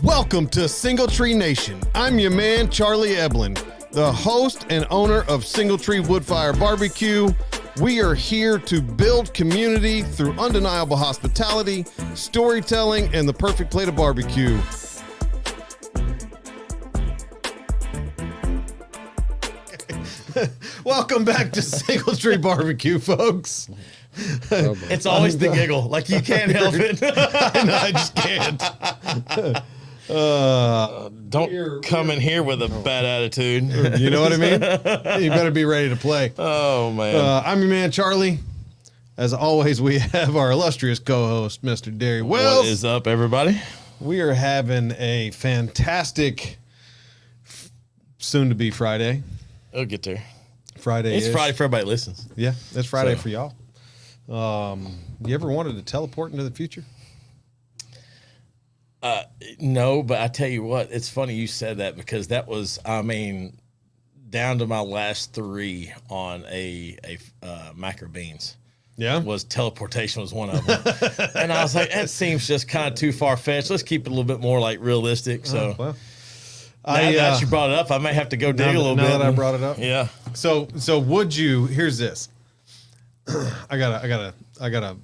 Welcome to Single Tree Nation. I'm your man, Charlie Eblin, the host and owner of Single Tree Woodfire Barbecue. We are here to build community through undeniable hospitality, storytelling, and the perfect plate of barbecue. Welcome back to Single Tree Barbecue, folks. It's always the giggle. Like, you can't help it. I just can't. Don't come in here with a bad attitude. You know what I mean? You better be ready to play. Oh, man. I'm your man, Charlie. As always, we have our illustrious co-host, Mr. Derry. Well, what is up, everybody? We are having a fantastic soon-to-be Friday. It'll get there. Friday. It's Friday for everybody that listens. Yeah, it's Friday for y'all. You ever wanted to teleport into the future? No, but I tell you what, it's funny you said that because that was, down to my last three on a macro beans. Yeah, teleportation was one of them. And I was like, that seems just kind of too far-fetched. Let's keep it a little bit more like realistic. So well, now that you brought it up, I may have to go dig a little bit. Now that I brought it up. Yeah. So would you, here's this. I got a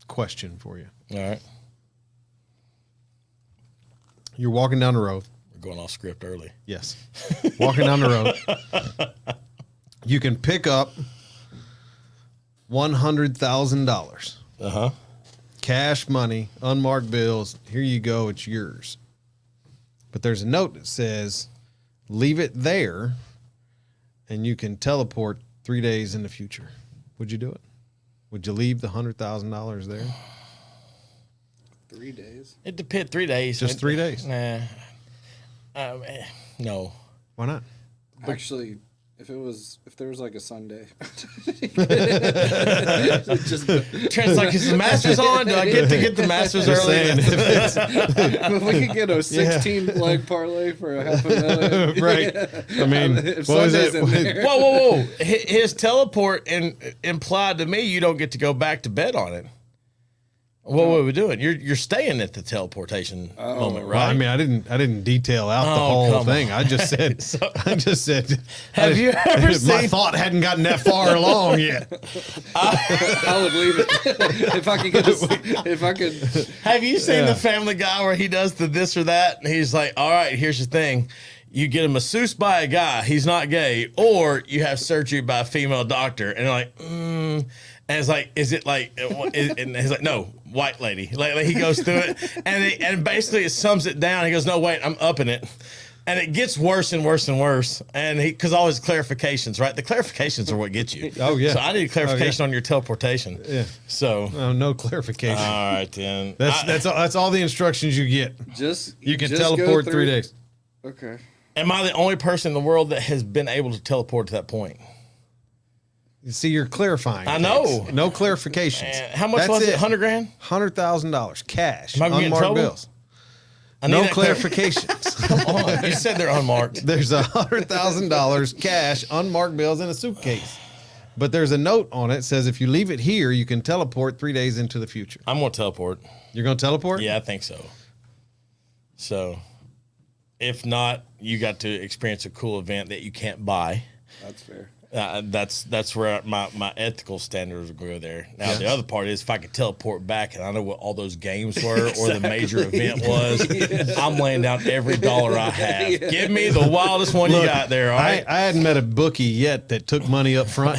question for you. All right. You're walking down the road. We're going off script early. Yes. Walking down the road. You can pick up $100,000. Uh-huh. Cash money, unmarked bills. Here you go. It's yours. But there's a note that says, leave it there and you can teleport 3 days in the future. Would you do it? Would you leave the $100,000 there? 3 days? It depends. 3 days. Just 3 days? Nah. No. Why not? Actually, if there was like a Sunday. Trent's like, is the Masters on? Do I get to get the Masters early? If we could get a 16-leg parlay for $500,000. Right. I mean, if what was Sunday's it? in there. Whoa. His teleport implied to me you don't get to go back to bed on it. What were we doing? You're staying at the teleportation moment, right? Well, I mean, I didn't detail out the whole thing. I just said, Have you ever seen? My thought hadn't gotten that far along yet. I would leave it if I could get if I could. Have you seen the Family Guy where he does the this or that? And he's like, all right, here's the thing. You get a masseuse by a guy, he's not gay, or you have surgery by a female doctor. And they're like, And it's like, is it like, and he's like, no, white lady. Like he goes through it, and basically it sums it down. He goes, no, wait, I'm upping it. And it gets worse and worse and worse. And because all his clarifications, right? The clarifications are what get you. Oh, yeah. So I need clarification on your teleportation. Yeah. So. No clarification. All right, then. That's all the instructions you get. You can teleport 3 days. Okay. Am I the only person in the world that has been able to teleport to that point? See, you're clarifying. I know. Things. No clarifications. How much was it? $100,000? $100,000 cash. Am I gonna get in unmarked trouble? bills. No clarifications. Come on. You said they're unmarked. There's $100,000 cash, unmarked bills in a suitcase. But there's a note on it that says if you leave it here, you can teleport 3 days into the future. I'm going to teleport. You're going to teleport? Yeah, I think so. So, if not, you got to experience a cool event that you can't buy. That's fair. That's where my ethical standards will go there. Now, the other part is if I could teleport back and I know what all those games were or the major event was, I'm laying down every dollar I have. Yeah. Give me the wildest one you got there, all right? I hadn't met a bookie yet that took money up front.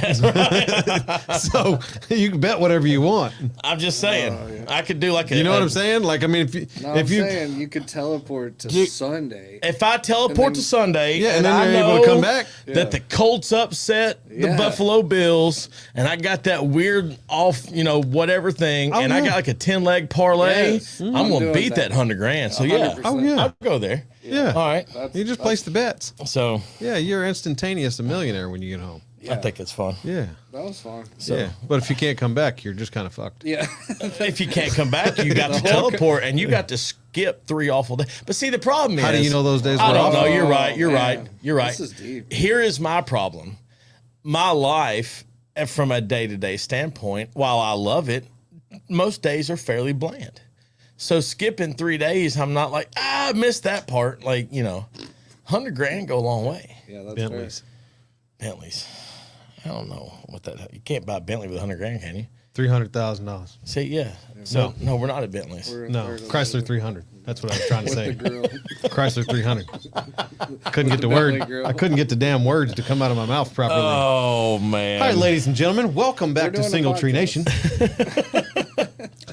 So you can bet whatever you want. I'm just saying. I could do like a... You know what I'm saying? Like, I mean, I'm saying you could teleport to Sunday. If I teleport to Sunday and then you're able to come back, that the Colts upset the Buffalo Bills, and I got that weird off, whatever thing, and I got like a 10-leg parlay. Yes. I'm gonna beat that $100,000. So yeah, 100%. I'll go there. Yeah. All right. You just place the bets. So yeah, you're instantaneous a millionaire when you get home. I think it's fun. Yeah. That was fun. So, yeah. But if you can't come back, you're just kind of fucked. Yeah. If you can't come back, you got to teleport, and you got to skip 3 awful days. But see, the problem is... How do you know those days were I don't off? know. You're right. You're right. This is deep. Here is my problem. My life, from a day-to-day standpoint, while I love it, most days are fairly bland. So skipping 3 days, I'm not like, I missed that part. Like, you know, $100,000 go a long way. Yeah, that's Bentleys. Bentleys. I don't know what that. You can't buy a Bentley with $100,000, can you? $300,000. See, yeah. No. No, we're not at Bentleys. No, Chrysler 300. That's what I was trying to say. With the grill. Chrysler 300. Couldn't get the Bentley word. grill. I couldn't get the damn words to come out of my mouth properly. Oh man! Hi, ladies and gentlemen. Welcome back to We're doing a Single Tree podcast. Nation.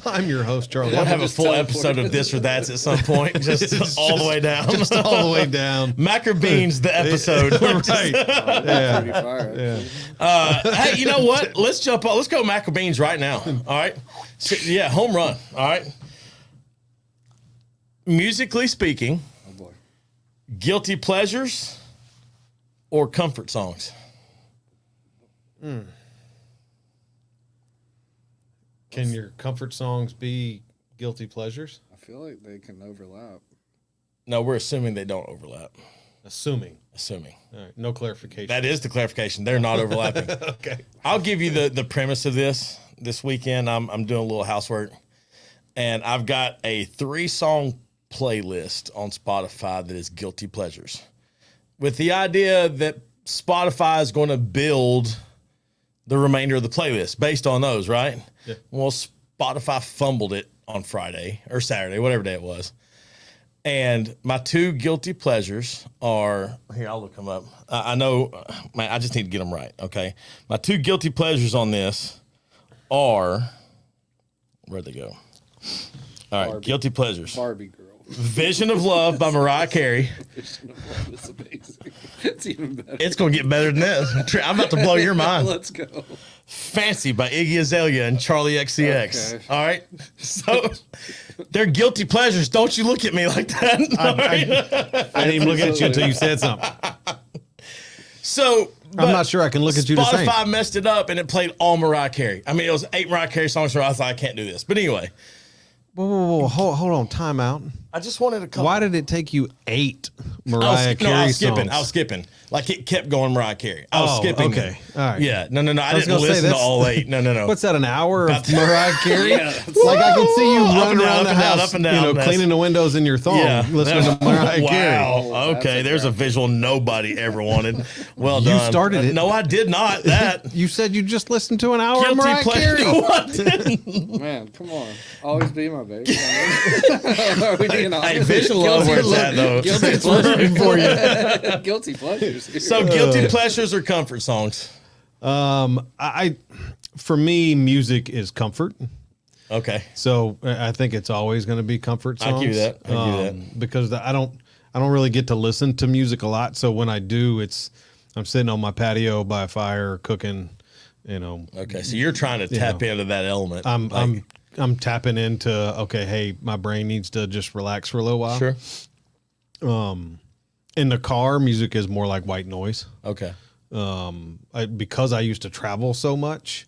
I'm your host, Charlie. We'll have a Just full teleport. episode of this or that's at some point, just all the way down. Just all the way down. Mac or beans, the episode. Right. Yeah. Pretty fire. Yeah. Hey, you know what? Let's jump on. Let's go Mac or beans right now. All right. So, yeah, home run. All right. Musically speaking, Oh boy. guilty pleasures or comfort songs? Can your comfort songs be guilty pleasures? I feel like they can overlap. No, we're assuming they don't overlap. Assuming. Assuming. All right. No clarification. That is the clarification. They're not overlapping. okay. I'll give you the premise of this weekend. I'm doing a little housework, and I've got a 3-song playlist on Spotify that is guilty pleasures, with the idea that Spotify is going to build the remainder of the playlist based on those, right? Yeah. Well, Spotify fumbled it on Friday or Saturday, whatever day it was. And my 2 guilty pleasures are here. I'll look them up. I know, man. I just need to get them right. Okay, my 2 guilty pleasures on this are where'd they go? All right, Barbie. guilty pleasures. Barbie girl. Vision of Love by Mariah Carey. Vision of Love is amazing. It's even better. It's gonna get better than this. I'm about to blow your mind. Let's go. Fancy by Iggy Azalea and Charlie XCX. Okay. All right, so they're guilty pleasures. Don't you look at me like that. All right? I didn't even look at you until you said something. So I'm not sure I can look at you the same. Spotify messed it up and it played all Mariah Carey. I mean, it was 8 Mariah Carey songs, so I thought I can't do this. But anyway, Whoa. Hold on. Time out. I just wanted to come. Why did it take you 8 Mariah Carey I was skipping. songs? I was skipping. Like it kept going Mariah Carey. I was Oh, skipping. okay. them. All right. Yeah. No. I was didn't gonna say, listen to that's- all 8. No. What's that, an hour About of Mariah Carey? Yeah, that's- Like I can see you Up running and down, around up the and down, house, up and down. That's- cleaning the windows in your thong, listening to Mariah Carey. Wow. Oh, that's Okay. a There's a graphic. visual nobody ever wanted. Well You done. started it. No, I did not. That. You said you just listened to an hour of Guilty Mariah pleasure. Carey. No, I didn't. Man, come on. Always be my baby. Are we being honest? Hey, Vision of Love where it's at though. Guilty It's working for you. Guilty pleasures. So guilty pleasures or comfort songs? I for me, music is comfort. Okay. So I think it's always going to be comfort songs. I'll give you that. I'll give you that. Because I don't really get to listen to music a lot. So when I do, I'm sitting on my patio by a fire cooking. Okay. So you're trying to tap into that element. I'm tapping into, okay, hey, my brain needs to just relax for a little while. Sure. In the car, music is more like white noise. Okay. Because I used to travel so much,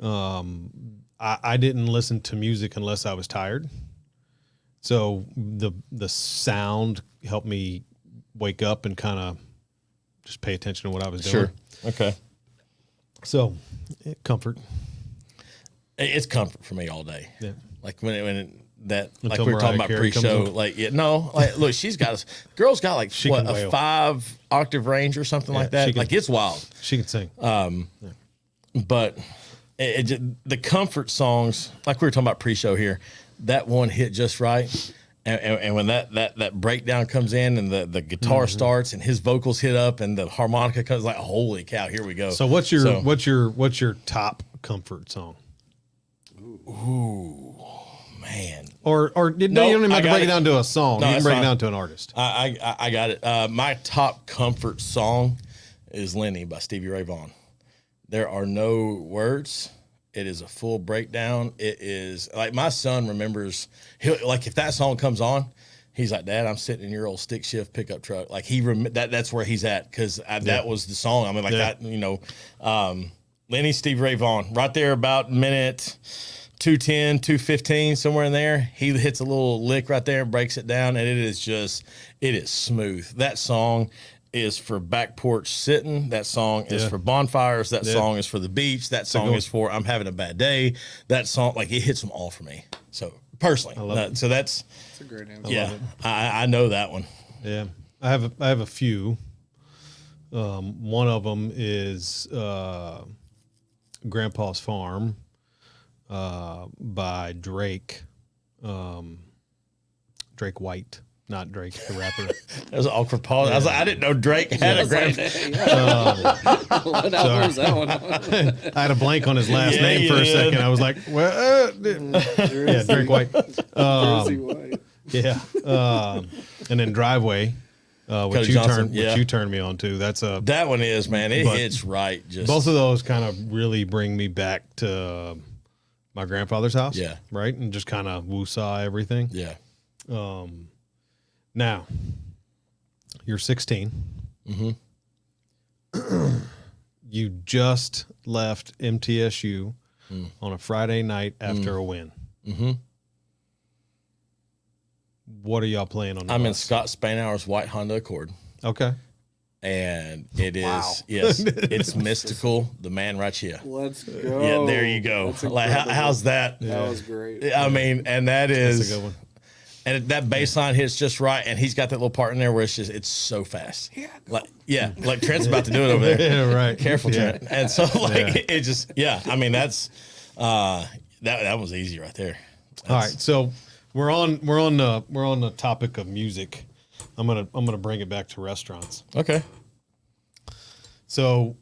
I didn't listen to music unless I was tired. So the sound helped me wake up and kind of just pay attention to what I was doing. Sure. Okay. So comfort. It's comfort for me all day. Yeah. Like when like Until we were talking Mariah about Carey comes pre-show, on. like like look, girl's got like She what, can a wail. 5-octave range or something like she that. can- Like it's wild. She can sing. But the comfort songs, like we were talking about pre-show here, that one hit just right. And when that breakdown comes in and the guitar starts and his vocals hit up and the harmonica comes, like holy cow, here we go. So what's your top comfort song? Man, Or you don't even have to break it down to a song. No, You can that's break fine. it down to an artist. I got it. My top comfort song is Lenny by Stevie Ray Vaughan. There are no words. It is a full breakdown. It is like my son remembers. Like if that song comes on, he's like, "Dad, I'm sitting in your old stick shift pickup truck." Like that's where he's at because that was the song. I mean, like that. Lenny, Stevie Ray Vaughan, right there about minute 2:10, 2:15, somewhere in there. He hits a little lick right there and breaks it down, and it is smooth. That song is for back porch sitting. That song is for bonfires. That song is for the beach. That song is for I'm having a bad day. That song, like it hits them all for me. So personally. I love it. So that's That's a great answer. yeah. I know that one. Yeah, I have a few. One of them is Grandpa's Farm by Drake. Drake White, not Drake the rapper. That was an awkward pause. I was like, I didn't know Drake had a grandpa. What album was that one on? I had a blank on his last Yeah, name for a yeah. second. I was like, well, yeah, Drake White. Jersey White. Yeah, and then Driveway, Cody which Johnson, yeah. you turned me on to. That's a That one is, man. It But hits right. Just both of those kind of really bring me back to my grandfather's house. Yeah. Right, and just kind of woo-saw everything. Yeah. Now, you're 16. Mm-hmm. You just left MTSU on a Friday night after a win. Mm-hmm. What are y'all playing on the I'm in bus? Scott Spanauer's white Honda Accord. Okay. And it is, yes, it's mystical. The man right here. Let's go. Yeah, there you go. That's Like, incredible. how's that? That was great. I mean, and that That's is a good one. And that bass line hits just right, and he's got that little part in there where it's so fast. Like Trent's about to do it over there. Yeah, right. Careful, Yeah. Trent. And so it just I mean that's that was easy right there. All right, so we're on the topic of music. I'm gonna bring it back to restaurants. Okay. So,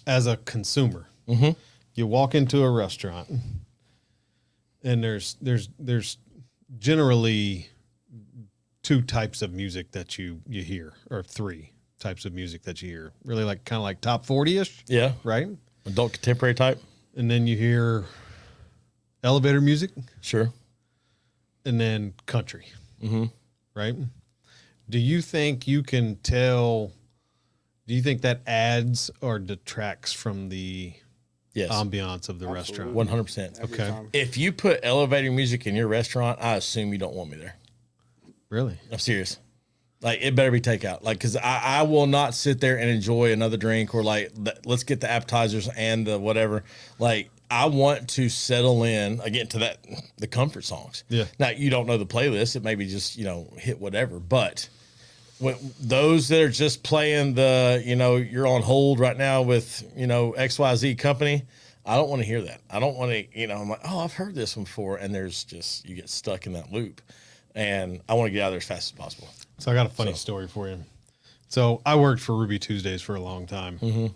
as a consumer, you walk into a restaurant, and there's generally two types of music that you hear, or three types of music that you hear. Really, like kind of like top 40-ish, Yeah. right? Adult contemporary type. And then you hear elevator music, Sure. and then country, right? Do you think you can tell? Do you think that adds or detracts from the Yes. ambiance of the restaurant? 100%. Every Okay. time. If you put elevator music in your restaurant, I assume you don't want me there. Really? I'm serious. Like, it better be takeout. Like, because I will not sit there and enjoy another drink or, like, let's get the appetizers and the whatever. Like, I want to settle in, again, to the comfort songs. Yeah. Now, you don't know the playlist. It may be just, hit whatever. But when those that are just playing you're on hold right now with, XYZ company, I don't want to hear that. I don't want to, I'm like, oh, I've heard this one before. And you get stuck in that loop. And I want to get out of there as fast as possible. So I got a funny story for you. So I worked for Ruby Tuesdays for a long time.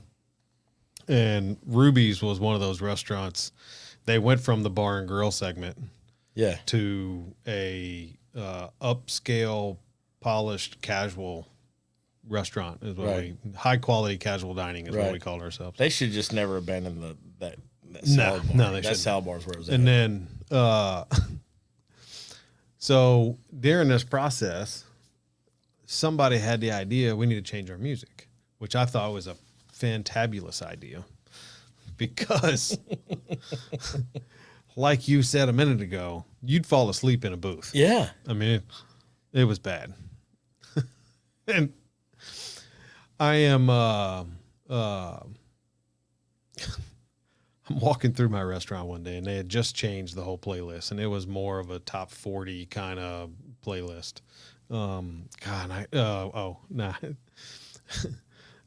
And Ruby's was one of those restaurants. They went from the bar and grill segment Yeah. to a upscale, polished, casual restaurant is what Right. high quality casual dining is what Right. we called ourselves. They should just never abandon that salad bar. no, they that shouldn't. salad bar is where it was at. And then, so during this process, somebody had the idea we need to change our music, which I thought was a fantabulous idea because, like you said a minute ago, you'd fall asleep in a booth. Yeah. I mean, it was bad. And I am, I'm walking through my restaurant one day and they had just changed the whole playlist and it was more of a top 40 kind of playlist.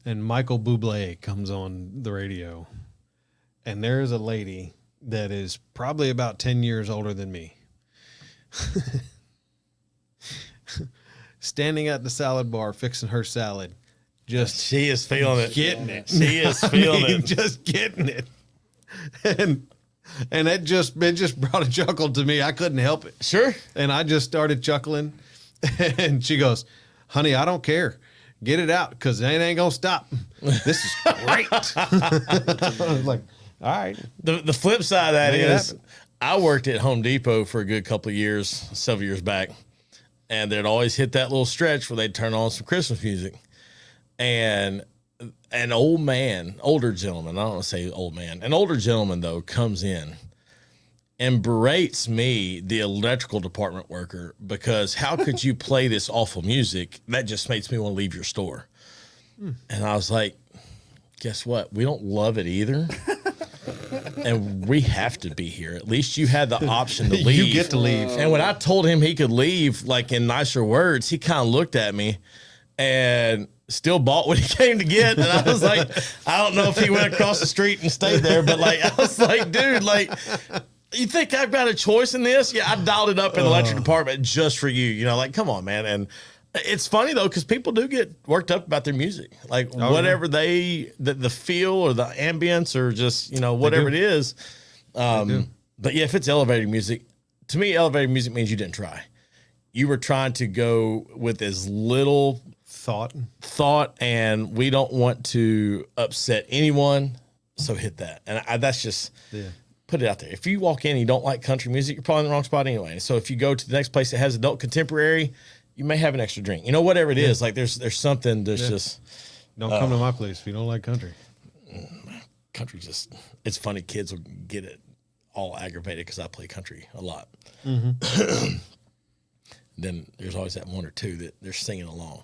And Michael Bublé comes on the radio and there's a lady that is probably about 10 years older than me. Standing at the salad bar, fixing her salad, just She is feeling it. getting it. She is feeling it. Just getting it. And it just brought a chuckle to me. I couldn't help it. Sure. And I just started chuckling. And she goes, honey, I don't care. Get it out because it ain't going to stop. This is great. I was like, all right. The flip side of that Make it is happen. I worked at Home Depot for a good couple of years, several years back, and they'd always hit that little stretch where they'd turn on some Christmas music. And an older gentleman, I don't want to say old man, an older gentleman, though, comes in and berates me, the electrical department worker, because how could you play this awful music? That just makes me want to leave your store. And I was like, guess what? We don't love it either. and we have to be here. At least you had the option to leave. You get to leave. And when I told him he could leave, like in nicer words, he kind of looked at me and still bought what he came to get. And I was like, I don't know if he went across the street and stayed there, but like, I was like, dude, like, you think I've got a choice in this? Yeah, I dialed it up in the electric department just for you. You know, like, come on, man. And it's funny though, because people do get worked up about their music, like whatever the feel or the ambience or just, you know, whatever it is. But yeah, if it's elevator music, to me, elevator music means you didn't try. You were trying to go with as little thought, and we don't want to upset anyone. So hit that. And that's just, put it out there. If you walk in and you don't like country music, you're probably in the wrong spot anyway. So if you go to the next place that has adult contemporary, you may have an extra drink. You know, whatever it is, like there's something, just. Don't come to my place if you don't like country. Country just, it's funny. Kids will get it all aggravated because I play country a lot. Then there's always that one or two that they're singing along.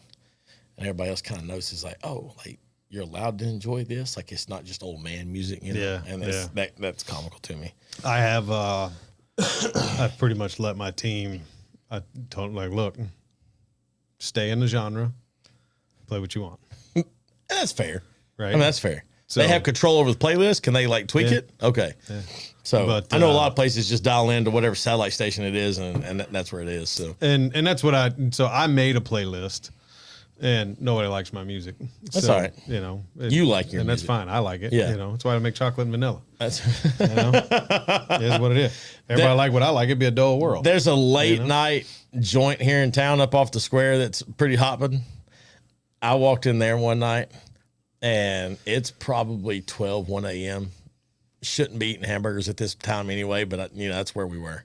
And everybody else kind of notices like, oh, like you're allowed to enjoy this. Like it's not just old man music, you know? Yeah, and that's comical to me. I have, I've pretty much let my team, I told them like, look, stay in the genre, play what you want. And that's fair. Right. I mean, that's fair. So, they have control over the playlist. Can they like tweak it? Okay. Yeah. So but, I know a lot of places just dial into whatever satellite station it is, and that's where it is. So and that's what I made a playlist, and nobody likes my music. That's all right. You know, you like your and music. that's fine. I like it. Yeah. You know, that's why I make chocolate and vanilla. That's you know, it is what it is. Everybody like what I like. It'd be a dull world. There's a late night joint here in town up off the square that's pretty hopping. I walked in there one night, and it's probably 1 a.m. Shouldn't be eating hamburgers at this time anyway, but that's where we were.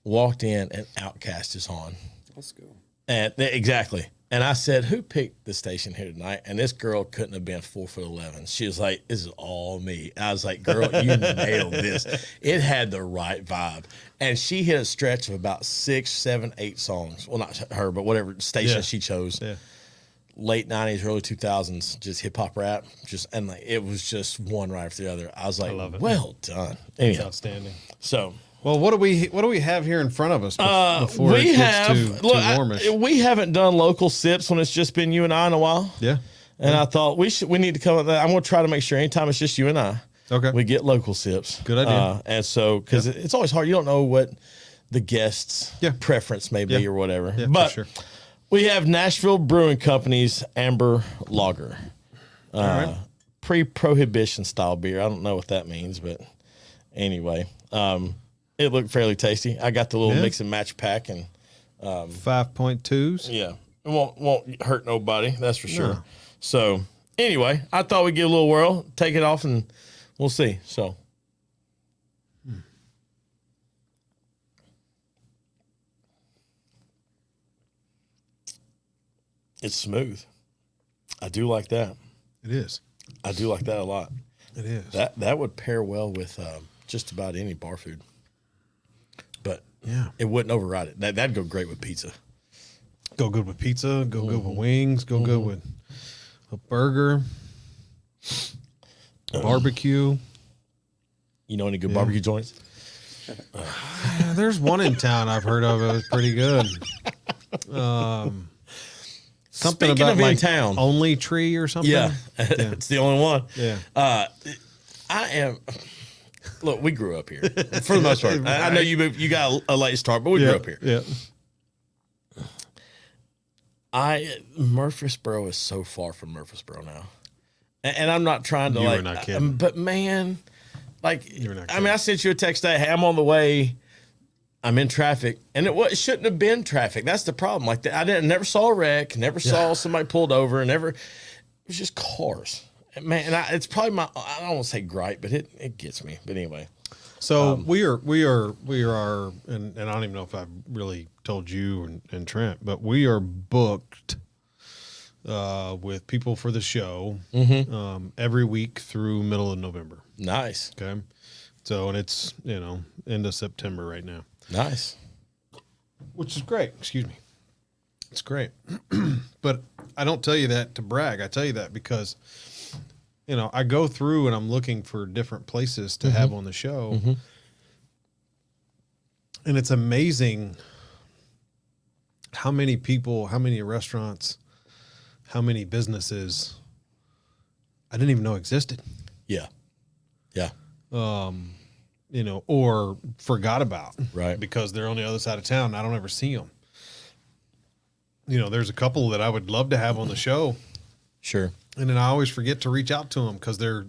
Walked in, and Outkast is on. Let's go. And exactly. And I said, who picked the station here tonight? And this girl couldn't have been 4'11". She was like, this is all me. I was like, girl, you nailed this. It had the right vibe. And she hit a stretch of about 6, 7, 8 songs. Well, not her, but whatever station she chose. Yeah. Late 90s, early 2000s, just hip hop rap. And like, it was just one right after the other. I was like, I love it. Well done. It's outstanding. So. Well, what do we have here in front of us before it gets too warmish? We haven't done local sips when it's just been you and I in a while. Yeah. And I thought we need to come up with that. I'm going to try to make sure anytime it's just you and I, we get local sips. Good idea. And so, because it's always hard. You don't know what the guest's preference may be or whatever. Yeah, but for sure. We have Nashville Brewing Company's Amber Lager. Right. Pre-prohibition style beer. I don't know what that means, but anyway. It looked fairly tasty. I got the little mix and match pack, and 5.2s. Yeah, it won't hurt nobody. That's for sure. No. So anyway, I thought we'd give a little whirl, take it off, and we'll see. So. It's smooth. I do like that. It is. I do like that a lot. It is. That would pair well with just about any bar food. But it wouldn't override it. That'd go great with pizza. Go good with pizza. Go good with wings. Go good with a burger. Barbecue. You know any good barbecue joints? There's one in town I've heard of. It was pretty good. Something Speaking about of like in town, Only Tree or something. Yeah, it's the only one. Yeah, I am. Look, we grew up here for the most part. I know you moved, you got a late start, but we grew up here. Yeah. Murfreesboro is so far from Murfreesboro now, and I'm not trying to You were not kidding. But man, like You're not I mean, I sent you a text today. Hey, I'm on the way. I'm in traffic, and it shouldn't have been traffic. That's the problem. Like I never saw a wreck, never saw somebody pulled over, and it was just cars. And man, and it's probably I don't want to say gripe, but it gets me. But anyway, so we are, and I don't even know if I've really told you and Trent, but we are booked with people for the show every week through middle of November. Nice. Okay, so and it's end of September right now. Nice. Which is great. Excuse me. It's great. But I don't tell you that to brag. I tell you that because you know, I go through and I'm looking for different places to have on the show. And it's amazing how many people, how many restaurants, how many businesses I didn't even know existed. Yeah. Yeah. You know, or forgot about. Right. Because they're on the other side of town and I don't ever see them. You know, there's a couple that I would love to have on the show. Sure. And then I always forget to reach out to them because they're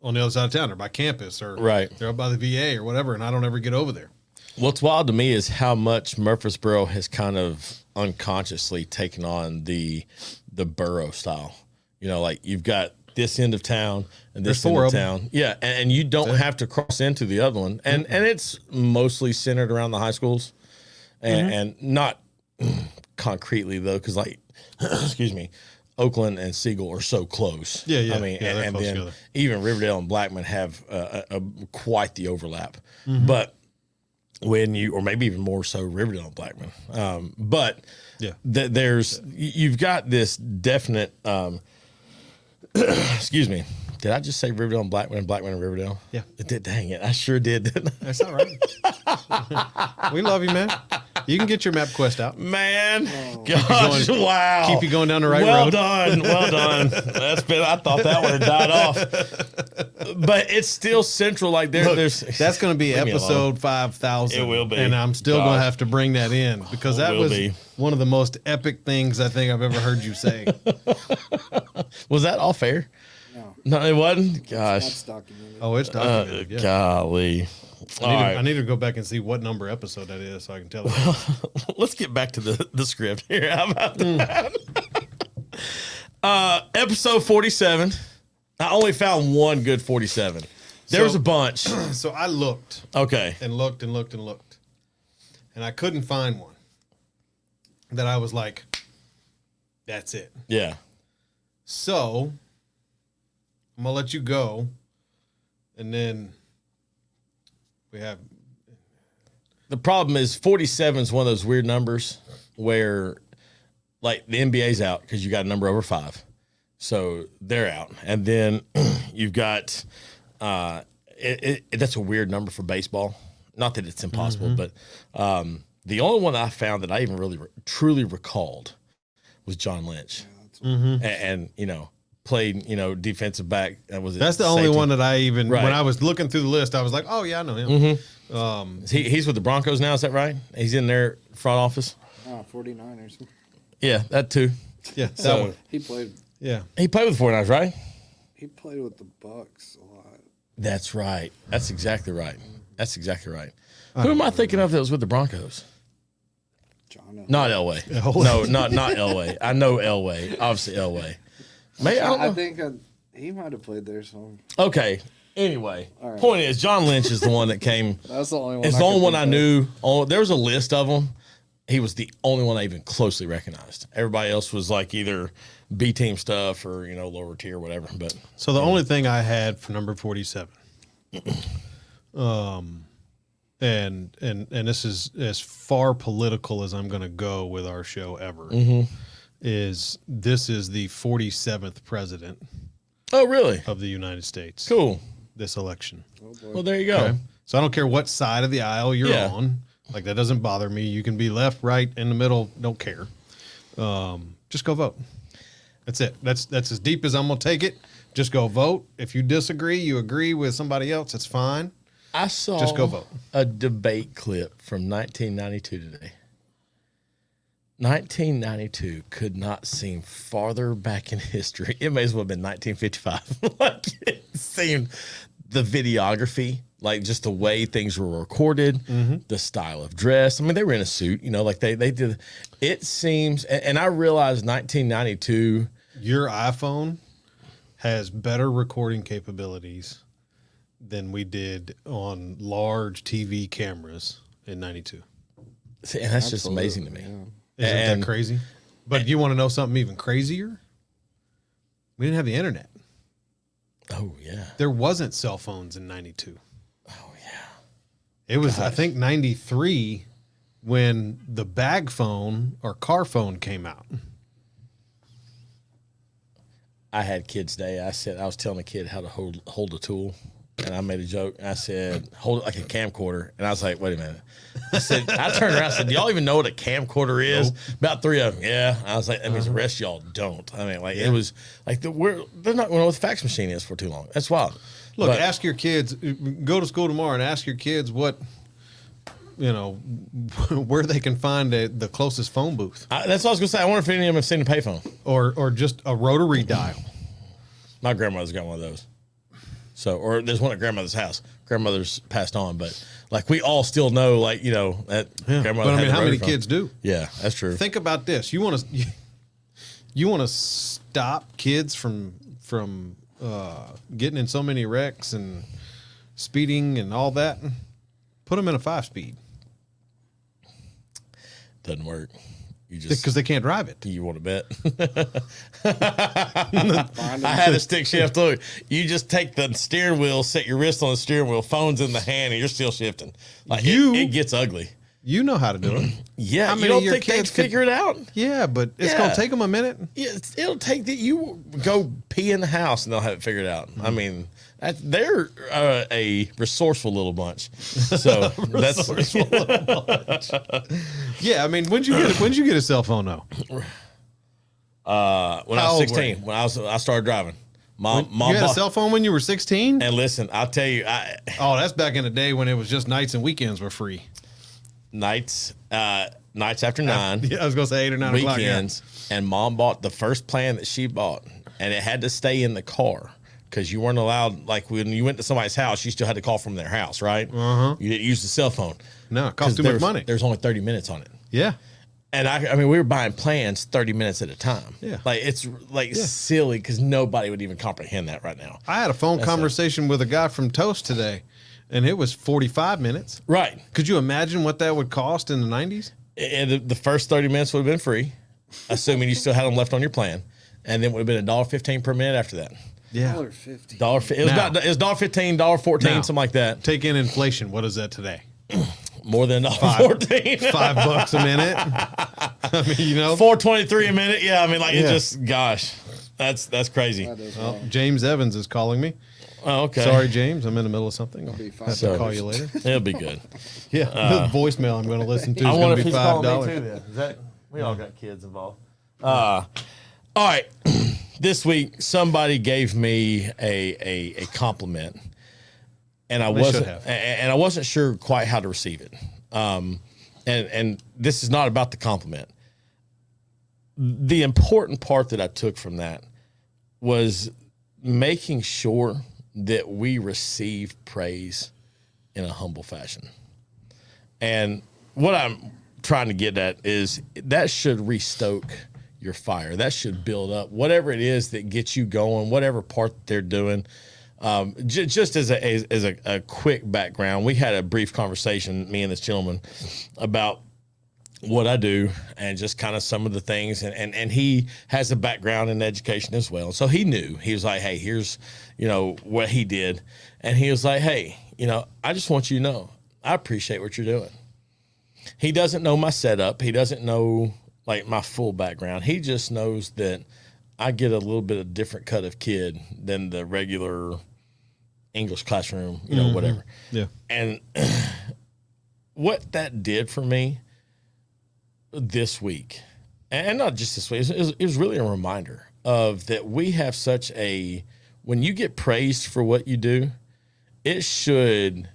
on the other side of town. They're by campus or they're up by the VA or whatever, and I don't ever get over there. What's wild to me is how much Murfreesboro has kind of unconsciously taken on the borough style. You know, like you've got this end of town and this end of town. Yeah, and you don't have to cross into the other one. And it's mostly centered around the high schools, and not concretely though, because like, excuse me, Oakland and Siegel are so close. Yeah, yeah. I mean, yeah, and then together. even Riverdale and Blackman have quite the overlap. But when you, or maybe even more so, Riverdale and Blackman. But yeah, you've got this definite. Excuse me. Did I just say Riverdale and Blackman and Riverdale? Yeah. It did. Dang it. I sure did. Didn't I? that's all right. We love you, man. You can get your map quest out. Man, gosh, wow. Keep you going down the right well road. Done. Well done. I thought that would have died off. But it's still central. Like there's That's going to be Leave me episode 5,000. It will be. And I'm still going to have to bring that in because that was one of the most epic things I think I've ever heard you say. Was that all fair? No. No, it wasn't? Gosh. That's documented. Oh, it's documented. Yeah. Golly. I need to go back and see what number episode that is so I can tell you. Let's get back to the script here. How about that? Episode 47. I only found one good 47. There was a bunch. So I looked Okay. and looked and looked and looked. And I couldn't find one that I was like, that's it. Yeah. So I'm going to let you go. And then we have. The problem is 47 is one of those weird numbers where, like, the NBA's out because you got a number over 5. So they're out. And then you've got, that's a weird number for baseball. Not that it's impossible, but the only one I found that I even really truly recalled was John Lynch. And, you know, played, you know, defensive back. That's the only one that I even, when I was looking through the list, I was like, oh, yeah, I know him. He's with the Broncos now, is that right? He's in their front office? 49ers. Yeah, that too. Yeah, that So- one. He played Yeah. He played with the 49ers, right? with the Bucks a lot. That's right. That's exactly right. That's exactly right. Who am I thinking of that was with the Broncos? John. Not Elway. Elway. No, not Elway. I know Elway. Obviously Elway. Maybe I don't know. I think he might have played there some. Okay. Anyway, right. point is, John Lynch is the one that came. That's the only one. It's the only one I knew. Oh, there was a list of them. He was the only one I even closely recognized. Everybody else was like either B team stuff or, you know, lower tier, whatever. But So the only thing I had for number 47, and this is as far political as I'm going to go with our show ever, is this is the 47th president oh, really? of the United States. Cool. This election. Well, there you go. Okay. So I don't care what side of the aisle you're Yeah. on. Like, that doesn't bother me. You can be left, right, in the middle. Don't care. Just go vote. That's it. That's as deep as I'm going to take it. Just go vote. If you disagree, you agree with somebody else, it's fine. I saw Just go vote. a debate clip from 1992 today. 1992 could not seem farther back in history. It may as well have been 1955. Like, it seemed the videography, like just the way things were recorded, the style of dress. I mean, they were in a suit, you know, like they did. It seems, and I realized 1992. Your iPhone has better recording capabilities than we did on large TV cameras in 92. See, and that's just amazing to me. Yeah. Isn't that crazy? But you want to know something even crazier? We didn't have the internet. Oh, yeah. There wasn't cell phones in 92. Oh, yeah. It was, I think, 93 when the bag phone or car phone came out. I had kids day. I was telling a kid how to hold a tool, and I made a joke. I said, hold it like a camcorder. And I was like, wait a minute. I turned around and said, do y'all even know what a camcorder is? Nope. About 3 of them. Yeah. I was like, that means the rest of y'all don't. I mean, like, it was like, they're not going to know what the fax machine is for too long. That's wild. Look, ask your kids, go to school tomorrow and ask your kids what, where they can find the closest phone booth. That's what I was going to say. I wonder if any of them have seen a payphone. Or just a rotary dial. My grandmother's got one of those. So, or there's one at grandmother's house. Grandmother's passed on, but like we all still know, like, that grandmother. But I mean, how many kids do? Yeah, that's true. Think about this. You want to stop kids from getting in so many wrecks and speeding and all that? Put them in a 5-speed. Doesn't work. Because they can't drive it. You want to bet? I had a stick shift. Look, you just take the steering wheel, set your wrist on the steering wheel, phone's in the hand, and you're still shifting. Like it gets ugly. You know how to do it. Yeah, how many you don't think they'd figure it out? Yeah, but it's going to take them a minute. Yeah, it'll take you go pee in the house and they'll have it figured out. I mean, they're a resourceful little bunch. So that's little bunch. Yeah, I mean, when'd you get a cell phone though? When I was 16, when I started driving. Mom you had a cell phone when you were 16? And listen, I'll tell you, that's back in the day when it was just nights and weekends were free. Nights after 9. Yeah, I was gonna say 8 or 9 o'clock. Weekends, and Mom bought the first plan that she bought, and it had to stay in the car because you weren't allowed. Like when you went to somebody's house, you still had to call from their house, right? You didn't use the cell phone. No, it cost too much money. There's only 30 minutes on it. Yeah. And I mean, we were buying plans 30 minutes at a time. Yeah. Like it's silly because nobody would even comprehend that right now. I had a phone conversation with a guy from Toast today, and it was 45 minutes. Right. Could you imagine what that would cost in the 90s? And the first 30 minutes would have been free, assuming you still had them left on your plan. And then it would have been $1.15 per minute after that. Yeah. $1.50. It was $1.15, $1.14, something like that. Take in inflation. What is that today? More than $1.14. $5 a minute. I mean, $4.23 a minute. Yeah, I mean, like it just, gosh, that's crazy. James Evans is calling me. Oh, okay. Sorry, James. I'm in the middle of something. I'll have to call you later. It'll be good. Yeah, the voicemail I'm going to listen to is going to be $5. We all got kids involved. All right. This week, somebody gave me a compliment, and I wasn't sure quite how to receive it. And this is not about the compliment. The important part that I took from that was making sure that we receive praise in a humble fashion. And what I'm trying to get at is that should restoke your fire. That should build up whatever it is that gets you going, whatever part they're doing. Just as a quick background, we had a brief conversation, me and this gentleman, about what I do and just kind of some of the things. And he has a background in education as well. So he knew. He was like, hey, here's, what he did. And he was like, hey, I just want you to know, I appreciate what you're doing. He doesn't know my setup. He doesn't know like my full background. He just knows that I get a little bit of different cut of kid than the regular English classroom, whatever. Yeah. And what that did for me this week, and not just this week, it was really a reminder of that we have such when you get praised for what you do, it should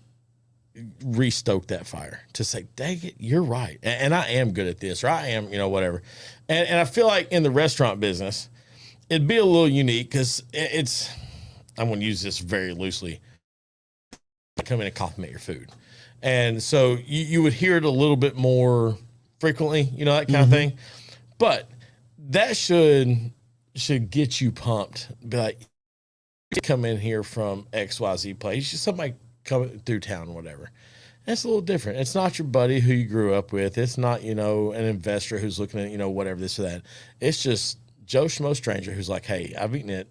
restoke that fire to say, dang it, you're right. And I am good at this, or I am, whatever. And I feel like in the restaurant business, it'd be a little unique because I'm going to use this very loosely. Come in and compliment your food. And so you would hear it a little bit more frequently, that kind of thing. But that should get you pumped. Be like, you come in here from XYZ place, just somebody coming through town, whatever. And it's a little different. It's not your buddy who you grew up with. It's not, an investor who's looking at, whatever, this or that. It's just Joe Schmo stranger who's like, hey, I've eaten at,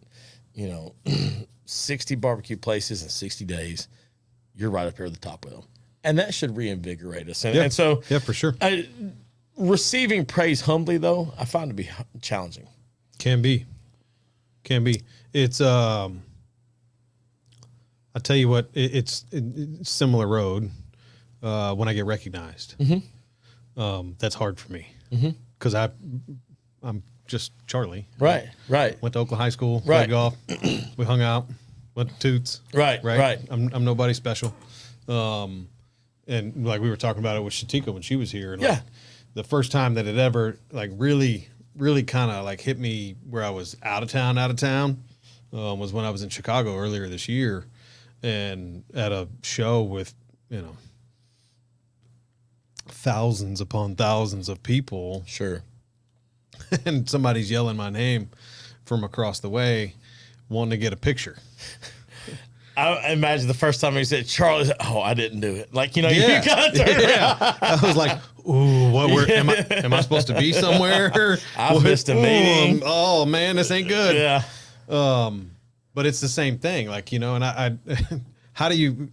60 barbecue places in 60 days. You're right up here at the top with them. And that should reinvigorate us. And so, yeah, for sure. Receiving praise humbly, though, I find to be challenging. Can be. Can be. It's I tell you what, it's similar road when I get recognized. That's hard for me because I'm just Charlie. Right. Went to Oakland High School, Right. played golf. We hung out, went to Toots. Right. I'm nobody special. And like we were talking about it with Shatika when she was here. And like, the first time that it ever like really kind of like hit me where I was out of town, was when I was in Chicago earlier this year and at a show with, thousands upon thousands of people. Sure. And somebody's yelling my name from across the way, wanting to get a picture. I imagine the first time he said, Charlie, I didn't do it. Like, you got to turn around. I was like, ooh, am I supposed to be somewhere? I missed a meeting. Oh man, this ain't good. Yeah. But it's the same thing. Like, and I how do you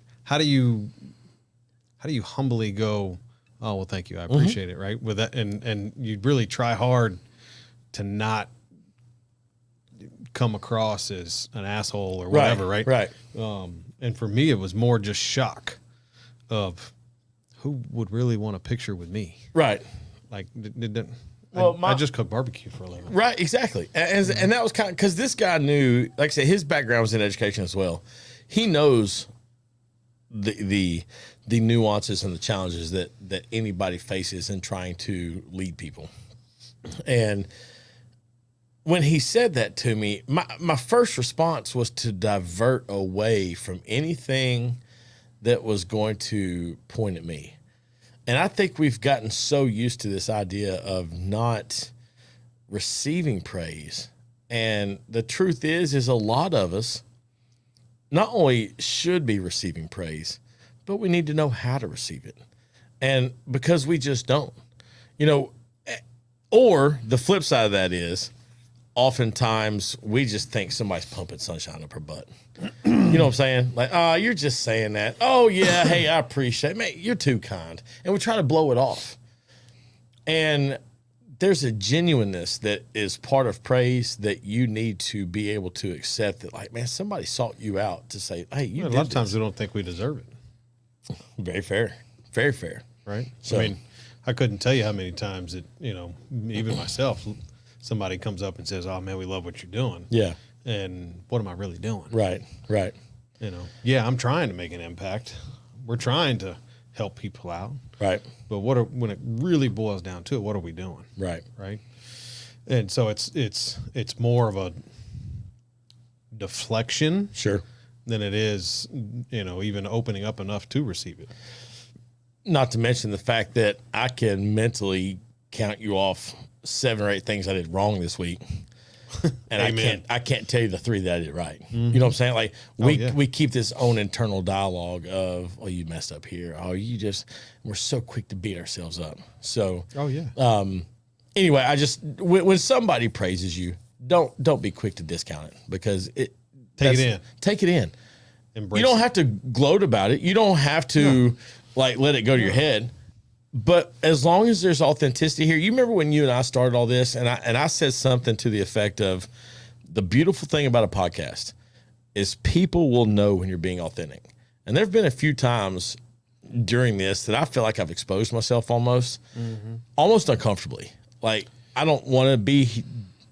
humbly go, oh, well, thank you. I appreciate it. Right. With that. And you really try hard to not come across as an asshole or whatever. Right. And for me, it was more just shock of who would really want a picture with me. Right. Like, I just cook barbecue for a living. Right. Exactly. And that was kind of, cause this guy knew, like I said, his background was in education as well. He knows the nuances and the challenges that anybody faces in trying to lead people. And when he said that to me, my first response was to divert away from anything that was going to point at me. And I think we've gotten so used to this idea of not receiving praise. And the truth is a lot of us not only should be receiving praise, but we need to know how to receive it. And because we just don't, or the flip side of that is oftentimes we just think somebody's pumping sunshine up her butt. You know what I'm saying? Like, oh, you're just saying that. Oh yeah. Hey, I appreciate it. Man, you're too kind. And we try to blow it off. And there's a genuineness that is part of praise that you need to be able to accept that, like, man, somebody sought you out to say, hey, you did a lot of times we don't think we deserve it. Very fair. Very fair. Right. So, I mean, I couldn't tell you how many times that, even myself, somebody comes up and says, oh man, we love what you're doing. Yeah. And what am I really doing? Right. Yeah, I'm trying to make an impact. We're trying to help people out. Right. But when it really boils down to it, what are we doing? Right. Right. And so it's more of a deflection. Sure. Than it is, even opening up enough to receive it. Not to mention the fact that I can mentally count you off 7 or 8 things I did wrong this week. And I can't tell you the 3 that I did right. You know what I'm saying? Like we keep this own internal dialogue of, oh, you messed up here. Oh, we're so quick to beat ourselves up. So, anyway, when somebody praises you, don't be quick to discount it because Take it in. Embrace you don't have to gloat about it. You don't have to let it go to your head. But as long as there's authenticity here, you remember when you and I started all this, and I said something to the effect of, the beautiful thing about a podcast is people will know when you're being authentic. And there have been a few times during this that I feel like I've exposed myself almost uncomfortably. Like, I don't want to be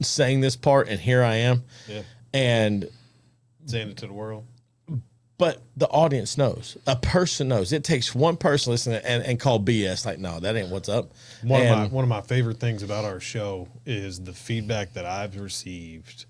saying this part, and here I am. Yeah. And saying it to the world. But the audience knows. A person knows. It takes one person listening and call BS. Like, no, that ain't what's up. One of my favorite things about our show is the feedback that I've received,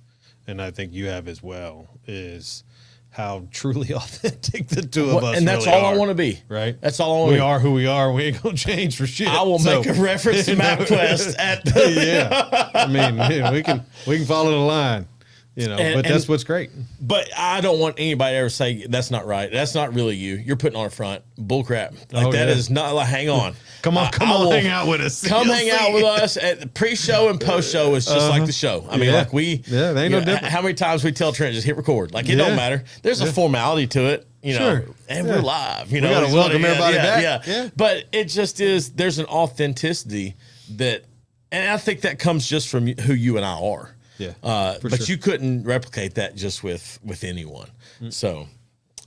and I think you have as well, is how truly authentic the two of us and that's really all are, I want to be. Right? That's all I want to be. We are who we are. We ain't gonna change for shit. I will make a reference to MapQuest at the yeah. I mean, we can follow the line. But that's what's great. But I don't want anybody to ever say that's not right. That's not really you. You're putting on a front. Bullcrap. Like that is not. Like, hang on. Come on, hang out with us. Come hang out with us at the pre-show and post-show is just like the show. I mean, like they ain't no different. How many times we tell Trent just hit record? Like it don't matter. There's a formality to it, Sure. and we're live. We gotta welcome everybody back. Yeah. But it just is. There's an authenticity that, and I think that comes just from who you and I are. Yeah, but sure. you couldn't replicate that just with anyone. So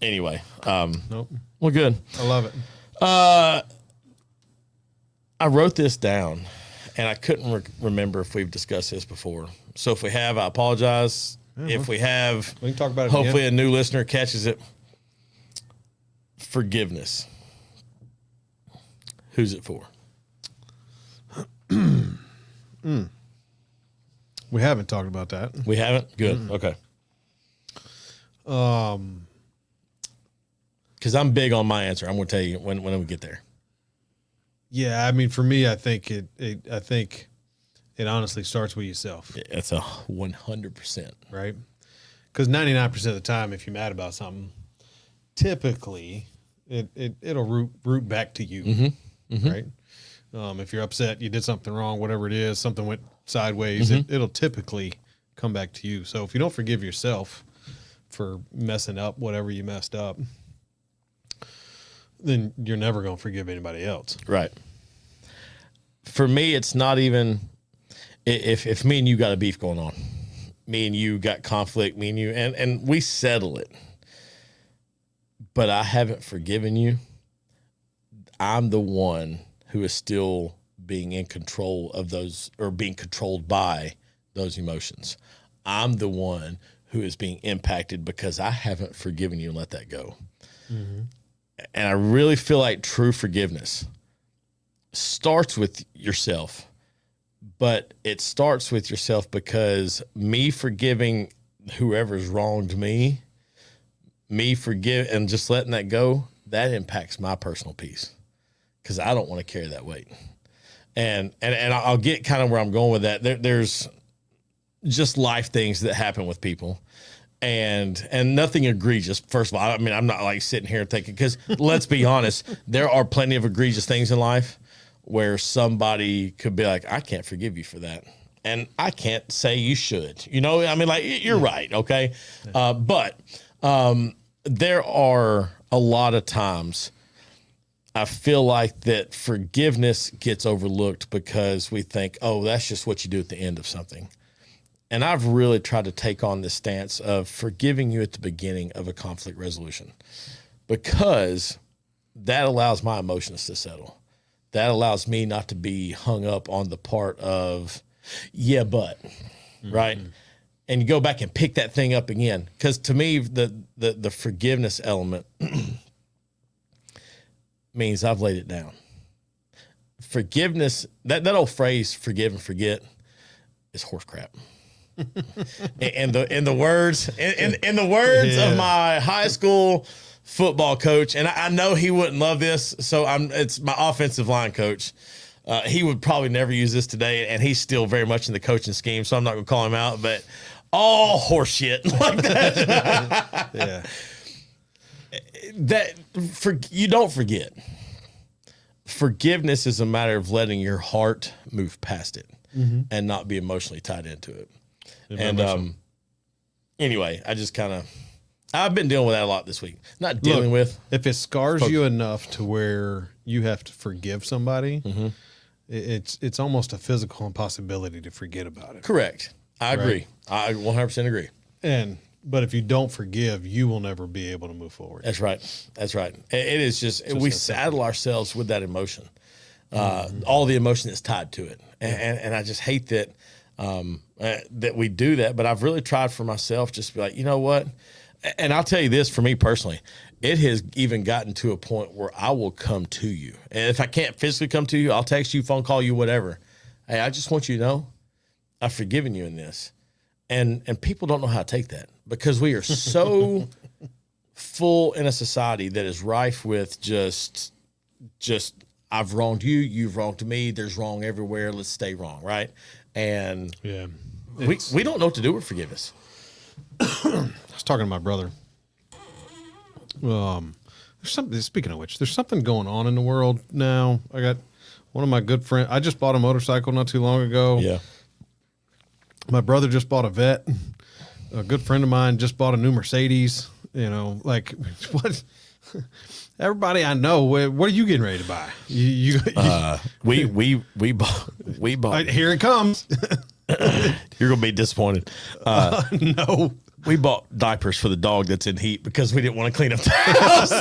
anyway, Nope. well, good. I love it. I wrote this down, and I couldn't remember if we've discussed this before. So if we have, I apologize. If we have, We can talk about it hopefully again. a new listener catches it. Forgiveness. Who's it for? We haven't talked about that. We haven't? Good. Okay. Because I'm big on my answer. I'm going to tell you when we get there. Yeah, I mean, for me, I think it honestly starts with yourself, It's a 100%. right? Because 99% of the time, if you're mad about something, typically it'll root back to you, right? If you're upset, you did something wrong, whatever it is, something went sideways, it'll typically come back to you. So if you don't forgive yourself for messing up whatever you messed up, then you're never going to forgive anybody else. Right. For me, it's not even if me and you got a beef going on, me and you got conflict, me and you, and we settle it, but I haven't forgiven you. I'm the one who is still being in control of those, or being controlled by those emotions. I'm the one who is being impacted because I haven't forgiven you and let that go. And I really feel like true forgiveness starts with yourself, but it starts with yourself because me forgiving whoever's wronged me forgive and just letting that go, that impacts my personal peace because I don't want to carry that weight. And I'll get kind of where I'm going with that. There's just life things that happen with people. And nothing egregious. First of all, I mean, I'm not like sitting here thinking, because let's be honest, there are plenty of egregious things in life where somebody could be like, I can't forgive you for that. And I can't say you should, you know, I mean, like, you're right. Okay. But there are a lot of times I feel like that forgiveness gets overlooked because we think, oh, that's just what you do at the end of something. And I've really tried to take on this stance of forgiving you at the beginning of a conflict resolution because that allows my emotions to settle. That allows me not to be hung up on the part of, yeah, but, right? And you go back and pick that thing up again. Because to me, the forgiveness element means I've laid it down. Forgiveness, that old phrase, forgive and forget, is horse crap. in the words of my high school football coach, and I know he wouldn't love this, so it's my offensive line coach. He would probably never use this today, and he's still very much in the coaching scheme, so I'm not gonna call him out, but all horse shit like that. Yeah. You don't forget. Forgiveness is a matter of letting your heart move past it and not be emotionally tied into it. And anyway, I've been dealing with that a lot this week. Not dealing with. If it scars you enough to where you have to forgive somebody, it's almost a physical impossibility to forget about it. Correct. I agree. I 100% agree. But if you don't forgive, you will never be able to move forward. That's right. That's right. It is just we saddle ourselves with that emotion, all the emotion that's tied to it, and I just hate that. That we do that, but I've really tried for myself just to be like, you know what? And I'll tell you this for me personally, it has even gotten to a point where I will come to you. And if I can't physically come to you, I'll text you, phone call you, whatever. Hey, I just want you to know I've forgiven you in this. And people don't know how to take that because we are so full in a society that is rife with just I've wronged you, you've wronged me, there's wrong everywhere, let's stay wrong, right? And we don't know what to do with forgiveness. I was talking to my brother. There's something. Speaking of which, there's something going on in the world now. I got one of my good friends. I just bought a motorcycle not too long ago. Yeah. My brother just bought a vet. A good friend of mine just bought a new Mercedes. You know, like what? Everybody I know, what are you getting ready to buy? We bought. Here it comes. You're gonna be disappointed. No. We bought diapers for the dog that's in heat because we didn't want to clean up the house.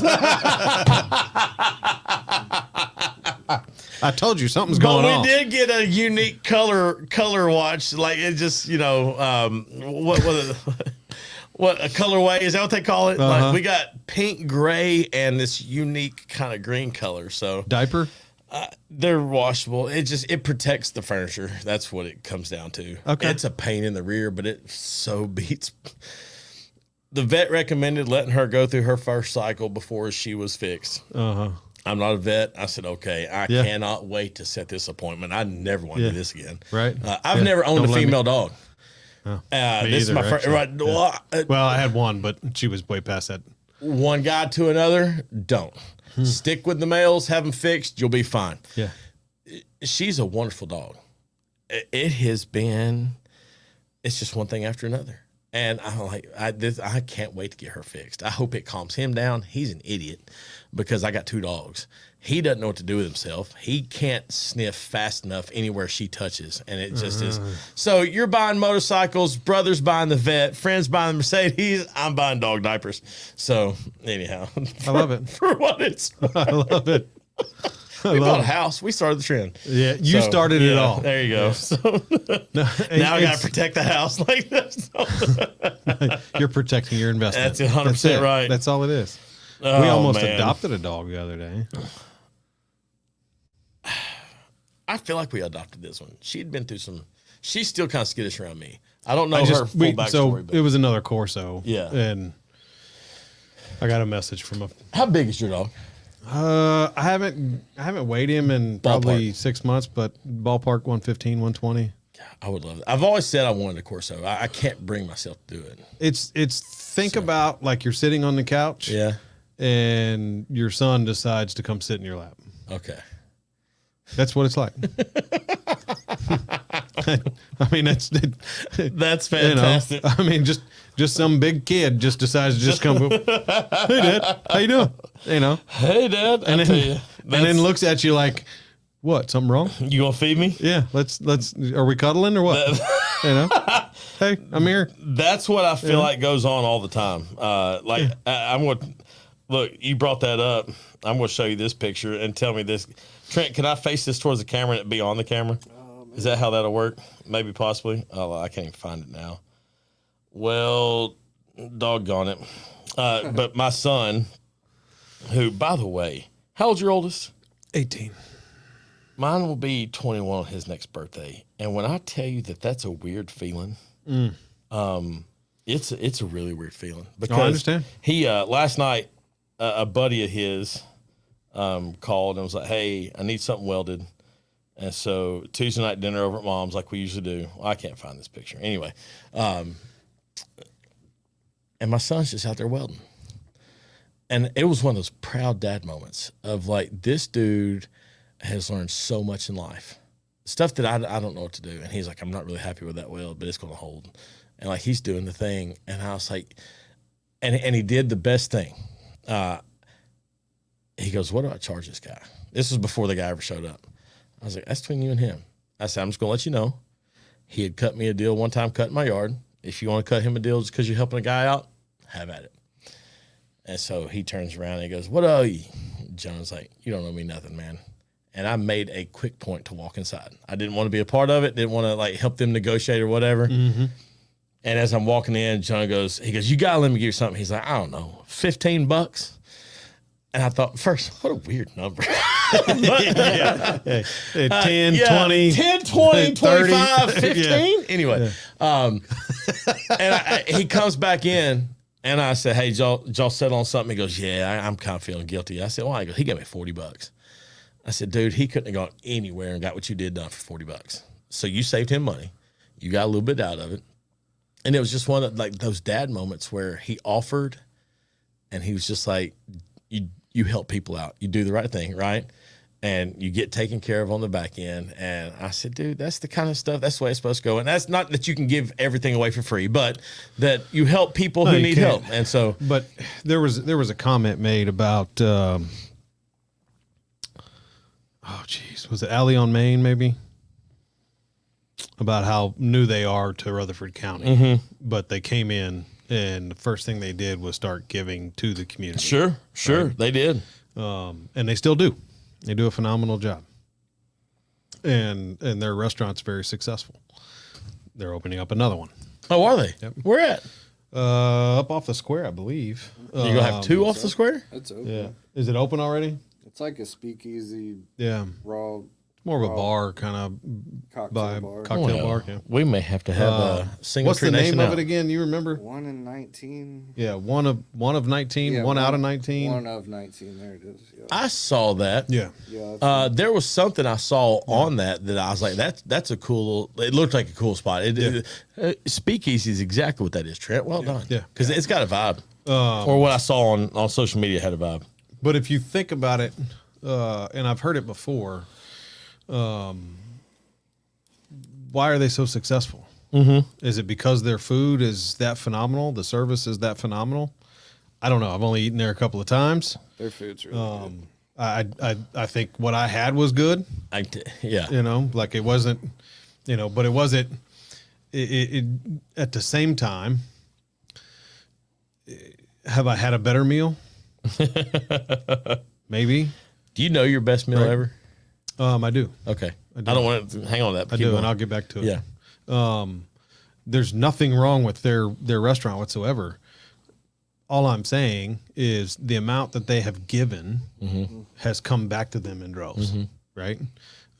I told you something's But going we on. did get a unique color watch. Like it just, what a colorway, is that what they call it? Like we got pink, gray, and this unique kind of green color. So Diaper? they're washable. It protects the furniture. That's what it comes down to. Okay. It's a pain in the rear, but it so beats. The vet recommended letting her go through her first cycle before she was fixed. I'm not a vet. I said, okay, I cannot wait to set this appointment. I never want to do this again. Right. I've never owned a female dog. Oh, This is my first. Right. Well, I had one, but she was way past that. One guy to another, don't. Stick with the males, have them fixed, you'll be fine. Yeah. She's a wonderful dog. It has been, it's just one thing after another. And I'm like, I can't wait to get her fixed. I hope it calms him down. He's an idiot because I got 2 dogs. He doesn't know what to do with himself. He can't sniff fast enough anywhere she touches. And it just is. So you're buying motorcycles, brother's buying the vet, friends buying the Mercedes, I'm buying dog diapers. So anyhow. I love it. For what it's worth. I love it. We bought a house. We started the trend. Yeah, you started it all. There you go. So now I got to protect the house like this. You're protecting your investment. That's 100% right. That's all it is. Oh, we almost man. adopted a dog the other day. I feel like we adopted this one. She'd been through some. She's still kind of skittish around me. I don't know her full backstory. So it was another Corso. Yeah. And I got a message from a. How big is your dog? I haven't weighed him in probably 6 months, but ballpark 115, 120. I would love it. I've always said I wanted a Corso. I can't bring myself to do it. Think about like you're sitting on the couch. Yeah. And your son decides to come sit in your lap. Okay. That's what it's like. I mean, that's fantastic. I mean, just some big kid just decides to just come. Hey, Dad, how you doing? Hey, Dad. And then looks at you like, what? Something wrong? You gonna feed me? Yeah. Let's. Are we cuddling or what? Hey, I'm here. That's what I feel like goes on all the time. I'm going to look. You brought that up. I'm going to show you this picture and tell me this. Trent, can I face this towards the camera and it be on the camera? Is that how that'll work? Maybe, possibly. Oh, I can't even find it now. Well, doggone it. But my son, who, by the way, how old's your oldest? 18. Mine will be 21 on his next birthday. And when I tell you that that's a weird feeling, it's a really weird feeling. Because I understand. He, last night, a buddy of his called and was like, hey, I need something welded. And so Tuesday night dinner over at Mom's like we usually do. Well, I can't find this picture. Anyway, and my son's just out there welding. And it was one of those proud dad moments of like, this dude has learned so much in life. Stuff that I don't know what to do. And he's like, I'm not really happy with that weld, but it's going to hold. And like, he's doing the thing. And I was like, and he did the best thing. He goes, what do I charge this guy? This was before the guy ever showed up. I was like, that's between you and him. I said, I'm just going to let you know. He had cut me a deal one time cutting my yard. If you want to cut him a deal just because you're helping a guy out, have at it. And so he turns around and he goes, what are you? John's like, you don't owe me nothing, man. And I made a quick point to walk inside. I didn't want to be a part of it. Didn't want to like help them negotiate or whatever. Mm-hmm. And as I'm walking in, John goes, you got to let me give you something. He's like, I don't know, $15. And I thought, first, what a weird number. Yeah. 10, 20. 10, 20, 30. 25, 15. Yeah. Anyway, and he comes back in, and I said, hey, y'all settle on something? He goes, yeah, I'm kind of feeling guilty. I said, why? He goes, he gave me $40. I said, dude, he couldn't have gone anywhere and got what you did done for $40. So you saved him money. You got a little bit out of it. And it was just one of like those dad moments where he offered, and he was just like, you help people out. You do the right thing, right? And you get taken care of on the back end. And I said, dude, that's the kind of stuff, that's the way it's supposed to go. And that's not that you can give everything away for free, but that you help people who need help. And so, but there was a comment made about, oh geez, was it Alley on Main maybe? about how new they are to Rutherford County, but they came in and the first thing they did was start giving to the community. Sure. Right? They did. And they still do. They do a phenomenal job. And their restaurant's very successful. They're opening up another one. Oh, are they? Yep. Where at? Up off the square, I believe. You gonna have two off the square? It's open. Yeah. Is it open already? It's like a speakeasy, Yeah. raw More of a bar kind of cocktail vibe. bar. Cocktail bar. Yeah. We may have to have a single What's tree the name nation of out. it again? You remember? 1 in 19. Yeah, one of 19, Yeah, one out of 19. 1 of 19. There it is. Yeah. I saw that. Yeah. Yeah. There was something I saw on that I was like, that's a cool. It looked like a cool spot. Speakeasy is exactly what that is. Trent, well done. Yeah. because it's got a vibe. Or what I saw on social media had a vibe. But if you think about it, and I've heard it before, why are they so successful? Mm-hmm. Is it because their food is that phenomenal? The service is that phenomenal? I don't know. I've only eaten there a couple of times. Their food's really I think what I had was good. Yeah. You know, like it wasn't, you know, but it wasn't. It at the same time. Have I had a better meal? Maybe. Do you know your best meal Right. ever? I do. Okay. I don't want to hang on to that. I do, and I'll get back to it. Yeah. There's nothing wrong with their restaurant whatsoever. All I'm saying is the amount that they have given has come back to them in droves, right?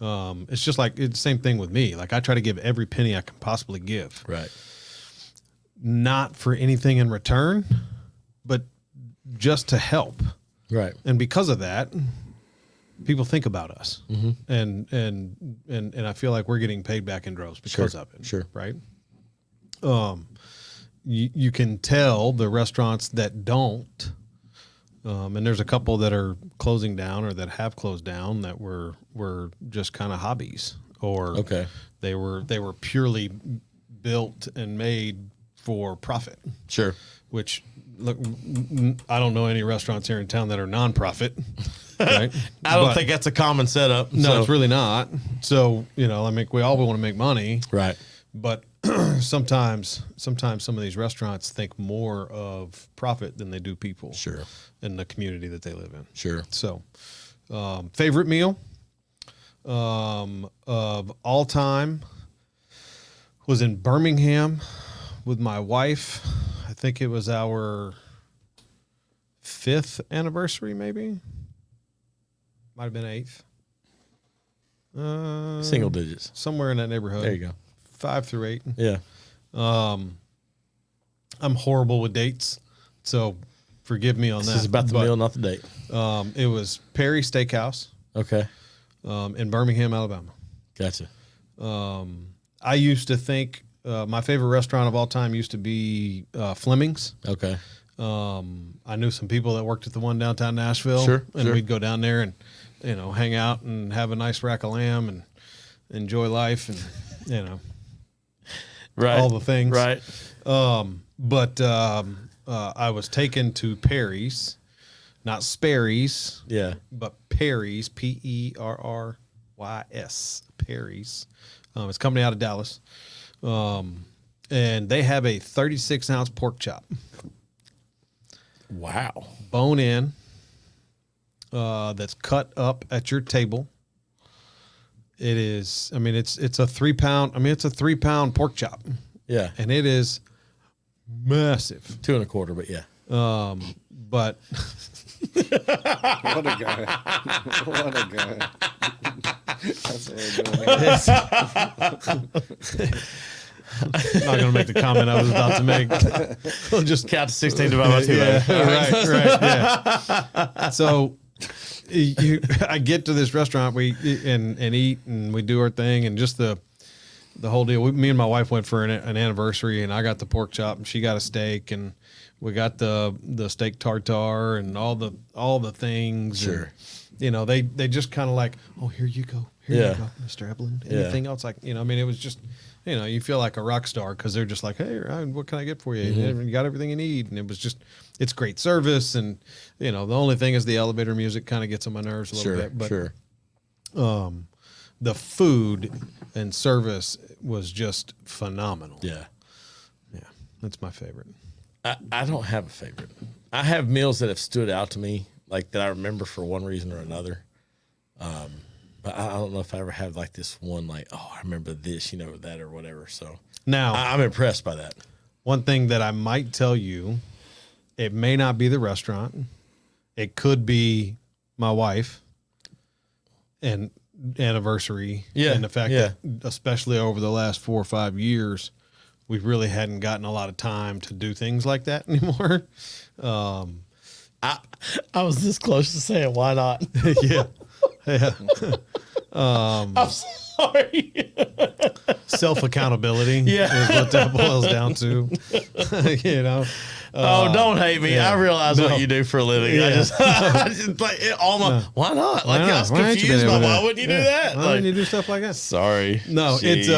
It's just like it's the same thing with me. Like I try to give every penny I can possibly give, Right. not for anything in return, but just to help. Right. And because of that, people think about us, and I feel like we're getting paid back in droves because of it. Sure. Right. You can tell the restaurants that don't, and there's a couple that are closing down or that have closed down that were just kind of hobbies, or they were purely built and made for profit. Sure. Which, look, I don't know any restaurants here in town that are nonprofit. Right? I don't think that's a common setup. No, so. it's really not. So, you know, I mean, we all want to make money, Right. but sometimes some of these restaurants think more of profit than they do people. Sure. In the community that they live in. Sure. So, favorite meal of all time was in Birmingham with my wife. I think it was our 5th anniversary, maybe. Might have been 8th. Single digits. Somewhere in that neighborhood. There you go. 5 through 8. Yeah. I'm horrible with dates, so forgive me on that. This is about the meal, not the date. It was Perry Steakhouse Okay. in Birmingham, Alabama. Gotcha. I used to think my favorite restaurant of all time used to be Fleming's. Okay. I knew some people that worked at the one downtown Nashville. Sure, And sure. we'd go down there and, you know, hang out and have a nice rack of lamb and enjoy life and, you know, Right. all the things. Right. But I was taken to Perry's, not Sperry's, Yeah. but Perry's, Perrys, Perry's. It's a company out of Dallas. And they have a 36-ounce pork chop, Wow. bone in, that's cut up at your table. It is, I mean, it's a 3-pound, it's a 3-pound pork chop, Yeah. and it is massive. 2 1/4, but yeah. But What a guy. What a guy. That's what we're doing. I'm not going to make the comment I was about to make. We'll just count to 16 divided by 2. Yeah, right. Yeah. So I get to this restaurant, we and eat, and we do our thing, and just the whole deal. Me and my wife went for an anniversary, and I got the pork chop, and she got a steak, and we got the steak tartare and all the things. Sure. And, you know, they just kind of like, oh, here you go, Yeah. you go, Mr. Evelyn. Anything else? Like, you know, I mean, it was just, you know, you feel like a rock star because they're just like, hey, Ryan, what can I get for you? You got everything you need. And it was just, it's great service. And, you know, the only thing is the elevator music kind of gets on my nerves a little bit. But, Sure. the food and service was just phenomenal. Yeah. Yeah, that's my favorite. I don't have a favorite. I have meals that have stood out to me, like that I remember for one reason or another. But I don't know if I ever had like this one, like, oh, I remember this, that or whatever. So Now, I'm impressed by that. one thing that I might tell you, it may not be the restaurant. It could be my wife and anniversary. Yeah, And the fact yeah. that, especially over the last 4 or 5 years, we really hadn't gotten a lot of time to do things like that anymore. I was this close to saying, why not? Yeah. Yeah. I'm sorry. Self accountability Yeah. is what that boils down to. Oh, don't hate me. yeah. I realize No. what you do for a living. Yeah. I just like it almost. Why not? Like I was Why ain't you confused been by able why to- wouldn't you do yeah. that? Why Like, wouldn't you do stuff like that? sorry. No, it's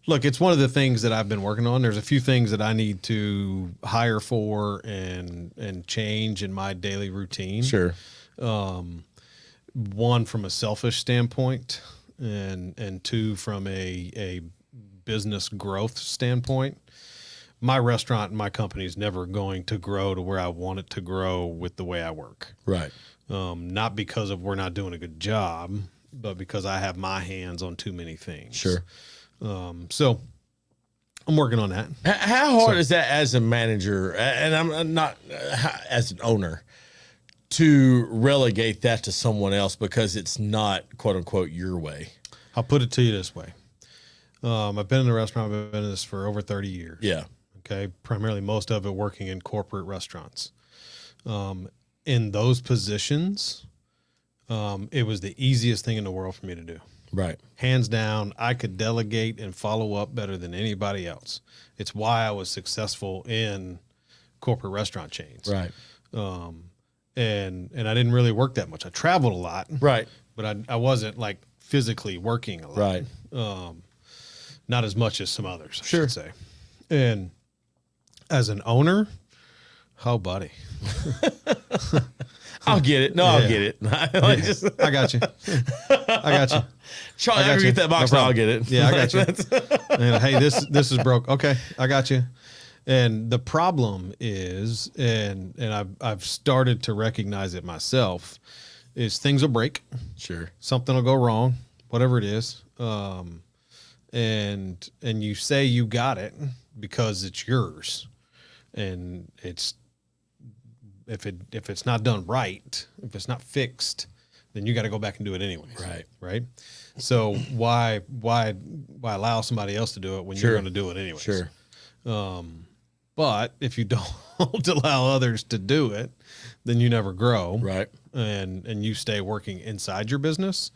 look, it's one of the things that I've been working on. There's a few things that I need to hire for and change in my daily routine. sure. One from a selfish standpoint, and two from a business growth standpoint. My restaurant and my company is never going to grow to where I want it to grow with the way I work. Right. Not because of we're not doing a good job, but because I have my hands on too many things. Sure. So I'm working on that. How hard is that as a manager, and I'm not as an owner, to relegate that to someone else because it's not quote unquote your way? I'll put it to you this way. I've been in the restaurant business for over 30 years. Yeah. Okay. Primarily most of it working in corporate restaurants. In those positions, it was the easiest thing in the world for me to do. Right. Hands down, I could delegate and follow up better than anybody else. It's why I was successful in corporate restaurant chains. Right. And I didn't really work that much. I traveled a lot, Right. but I wasn't like physically working a lot. Right. Not as much as some others, I Sure. should say. And as an owner, oh, buddy. I'll get it. No, I'll Yeah. get it. Like, Yeah, just I got you. I got you. Charlie, I got I you. get that box. No I'll problem. get it. Yeah, I got you. And, hey, this is broke. Okay, I got you. And the problem is, and I've started to recognize it myself, is things will break, Sure. something will go wrong, whatever it is, and you say you got it because it's yours, and it's if it's not done right, if it's not fixed, then you got to go back and do it anyways. Right. Right. So why allow somebody else to do it when Sure. you're going to do it anyways? Sure. But if you don't allow others to do it, then you never grow. Right. And you stay working inside your business.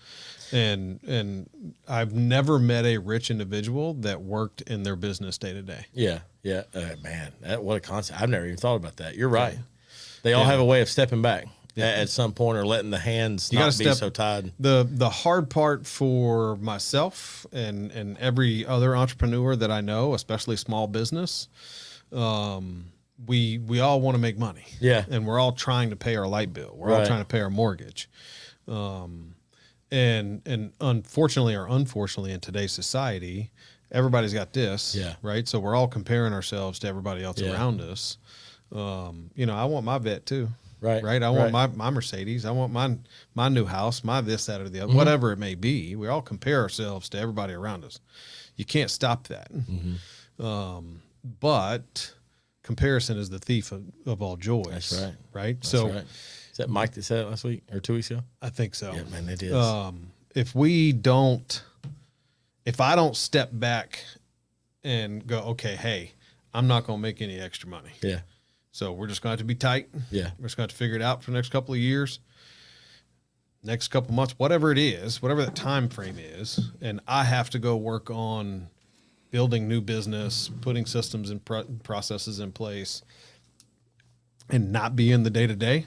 And I've never met a rich individual that worked in their business day to day. Yeah. Yeah. Man, what a concept. I've never even thought about that. You're right. They all have a way of stepping back at some point, or letting the hands You not gotta be step- so tied. The hard part for myself and every other entrepreneur that I know, especially small business, we all want to make money. Yeah. And we're all trying to pay our light bill. We're all Right. trying to pay our mortgage. And unfortunately or unfortunately in today's society, everybody's got this. Yeah. Right. So we're all comparing ourselves to everybody else Yeah. around us. I want my vet too. Right. Right. I want my Mercedes. I want my new house, my this, that, or the other, whatever it may be. We all compare ourselves to everybody around us. You can't stop that. But comparison is the thief of all joys. That's right. Right. That's So right. Is that Mike that said it last week or 2 weeks ago? I think so. Yeah, man, it is. If I don't step back and go, okay, hey, I'm not going to make any extra money. Yeah. So we're just going to have to be tight. Yeah. We're just going to have to figure it out for the next couple of years, next couple of months, whatever it is, whatever that time frame is. And I have to go work on building new business, putting systems and processes in place, and not be in the day-to-day.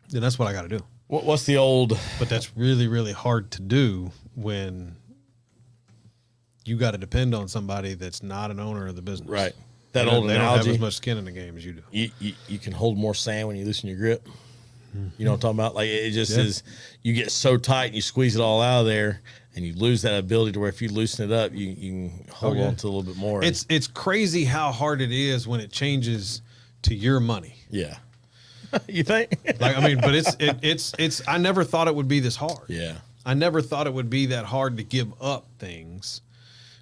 Then that's what I got to do. What's the old? But that's really, really hard to do when you got to depend on somebody that's not an owner of the business. Right. That They old don't have analogy. as much skin in the game as you do. You can hold more sand when you loosen your grip. You know what I'm talking about? Like it just is, you get so tight and you squeeze it all out of there and you lose that ability to where if you loosen it up, you can hold on to a little bit more. It's crazy how hard it is when it changes to your money. Yeah. You think? Like, I mean, but it's, I never thought it would be this hard. Yeah. I never thought it would be that hard to give up things.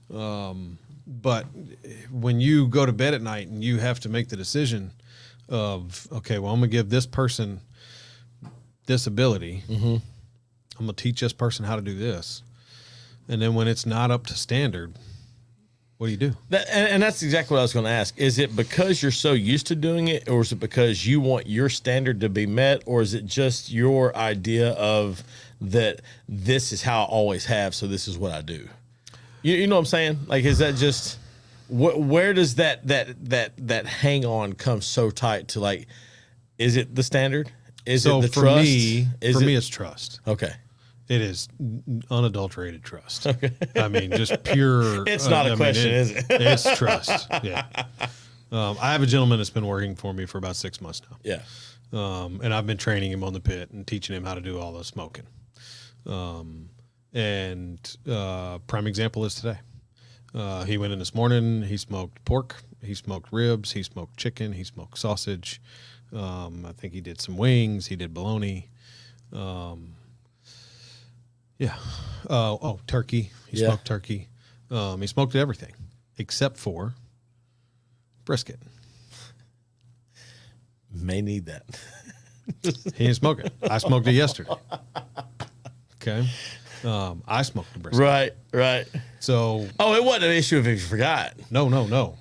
But when you go to bed at night and you have to make the decision of, okay, well, I'm going to give this person this ability. I'm going to teach this person how to do this. And then when it's not up to standard, what do you do? And that's exactly what I was going to ask. Is it because you're so used to doing it, or is it because you want your standard to be met, or is it just your idea of that this is how I always have, so this is what I do? You know what I'm saying? Like, is that just where does that hang on come so tight to, like, is it the standard? Is it the trust? For me, it's trust. Okay. It is unadulterated trust. Okay. I mean, just pure. It's not a question, is it? It's trust. Yeah. I have a gentleman that's been working for me for about 6 months now. Yeah. And I've been training him on the pit and teaching him how to do all the smoking. Prime example is today. He went in this morning. He smoked pork. He smoked ribs. He smoked chicken. He smoked sausage. I think he did some wings. He did bologna. Yeah. Turkey. He smoked turkey. He smoked everything except for brisket. May need that. He didn't smoke it. I smoked it yesterday. Okay. I smoked the brisket. Right. So. Oh, it wasn't an issue if you forgot. No. No.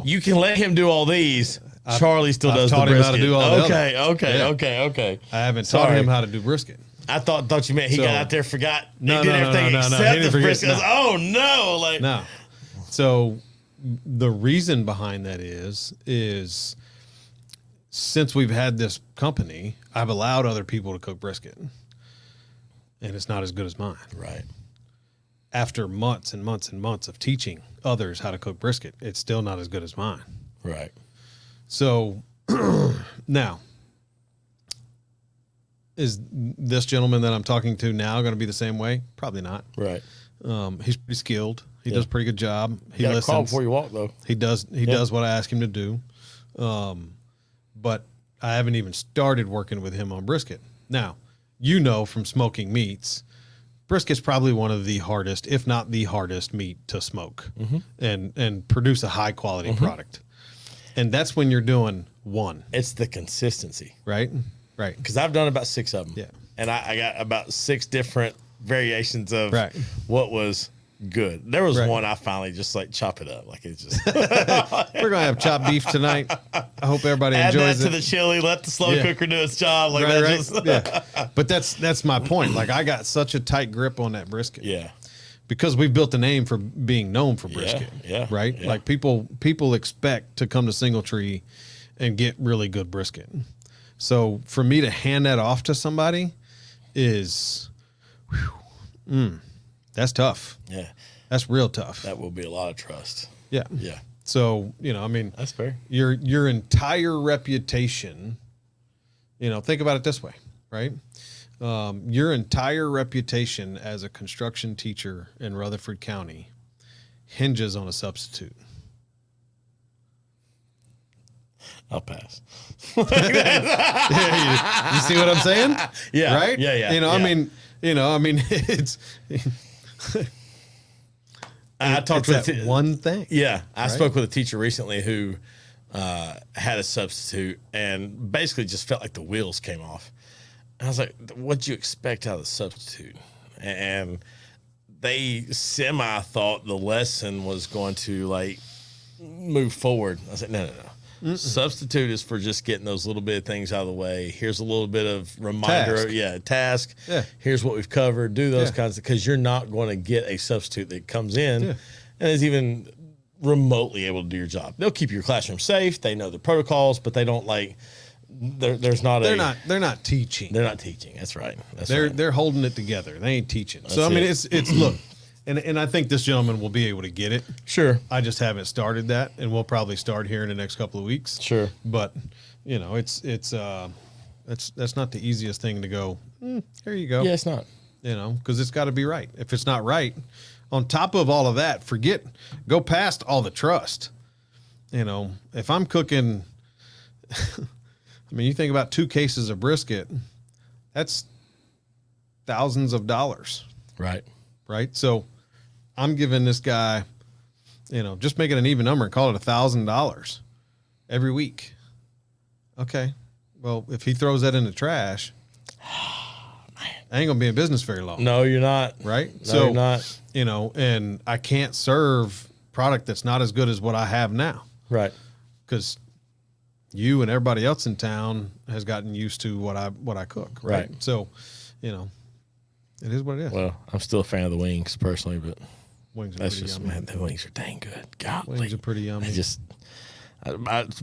You can let him do all these. Charlie still does the brisket. I've taught him how to do all Okay. I haven't taught him how to do brisket. I thought you meant he got out there, forgot. No, he did everything except the brisket. No. Oh no! Like no. So the reason behind that is since we've had this company, I've allowed other people to cook brisket, and it's not as good as mine. Right. After months and months and months of teaching others how to cook brisket, it's still not as good as mine. Right. So now, is this gentleman that I'm talking to now going to be the same way? Probably not. Right. He's pretty skilled. He does a pretty good job. He listens. listens. Crawl before you walk, though. He does what I ask him to do. But I haven't even started working with him on brisket. Now, from smoking meats, brisket's probably one of the hardest, if not the hardest meat to smoke and produce a high quality product. And that's when you're doing one. It's the consistency. Right. Because I've done about 6 of them. Yeah. And I got about 6 different variations of what was good. There was one I finally just like chop it up. Like it's just. We're going to have chopped beef tonight. I hope everybody enjoys it. Add that to the chili. Let the slow cooker do its job. Like yeah. But that's my point. Like I got such a tight grip on that brisket. Yeah. Because we've built a name for being known for brisket. Yeah. Right? Yeah. Like people expect to come to Single Tree and get really good brisket. So for me to hand that off to somebody is, that's tough. Yeah. That's real tough. That will be a lot of trust. Yeah. Yeah. So, I mean, that's fair. Your entire reputation, think about it this way, right? Your entire reputation as a construction teacher in Rutherford County hinges on a substitute. I'll pass. You see what I'm saying? Yeah. Right? Yeah. I mean, it's. I talked with that one thing. Yeah, I spoke with a teacher recently who had a substitute and basically just felt like the wheels came off. And I was like, "What'd you expect out of the substitute?" And they semi thought the lesson was going to like move forward. I said, "No. Substitute is for just getting those little bit of things out of the way. Here's a little bit of reminder. Task. Yeah. Here's what we've covered. Do those kinds of, because you're not going to get a substitute that comes in and is even remotely able to do your job. They'll keep your classroom safe. They know the protocols, but they don't like. They're not teaching. They're not teaching. That's right. They're holding it together. They ain't teaching. That's I mean, it's look. And I think this gentleman will be able to get it. Sure. I just haven't started that, and we'll probably start here in the next couple of weeks. Sure. But, it's That's not the easiest thing to go, here you go. Yeah, it's not. You know, because it's got to be right. If it's not right, on top of all of that, go past all the trust. You know, if I'm cooking, I mean, you think about 2 cases of brisket, that's thousands of dollars. Right. Right. So I'm giving this guy, you know, just make it an even number and call it $1,000 every week. Okay. Well, if he throws that in the trash, I ain't gonna be in business very long. No, you're not. Right? No, you're not. You know, and I can't serve product that's not as good as what I have now. Right. Because you and everybody else in town has gotten used to what I cook. Right. So, you know, it is what it is. Well, I'm still a fan of the wings personally, but Wings are that's pretty just, yummy. man, the wings are dang good. God, Wings are pretty yummy.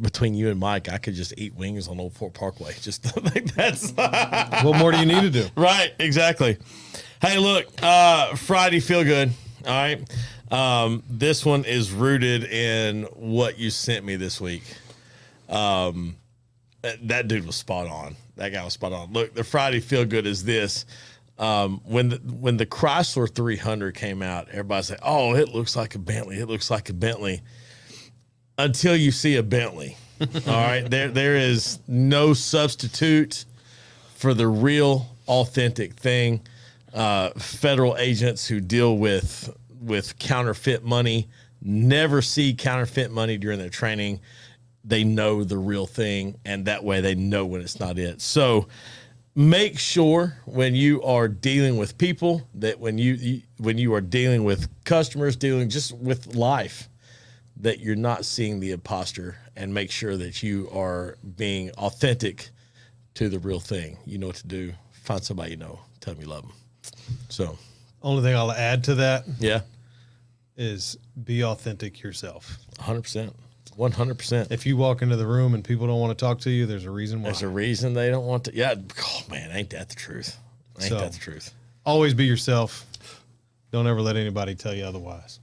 Between you and Mike, I could just eat wings on Old Fort Parkway. Just like that's what more do you need to do? Right, exactly. Hey, look, Friday feel good. All right. This one is rooted in what you sent me this week. That dude was spot on. That guy was spot on. Look, the Friday feel good is this. When the Chrysler 300 came out, everybody said, "Oh, it looks like a Bentley. It looks like a Bentley." Until you see a Bentley. All right. There is no substitute for the real authentic thing. Federal agents who deal with counterfeit money never see counterfeit money during their training. They know the real thing, and that way they know when it's not it. So make sure when you are dealing with people, that when you are dealing with customers, dealing just with life, that you're not seeing the imposter, and make sure that you are being authentic to the real thing. You know what to do. Find somebody you know. Tell them you love them. So, only thing I'll add to that is be authentic yourself. 100%. 100%. If you walk into the room and people don't want to talk to you, there's a reason why. There's a reason they don't want to. Yeah. Oh, man, ain't that the truth? Ain't that the truth? Always be yourself. Don't ever let anybody tell you otherwise.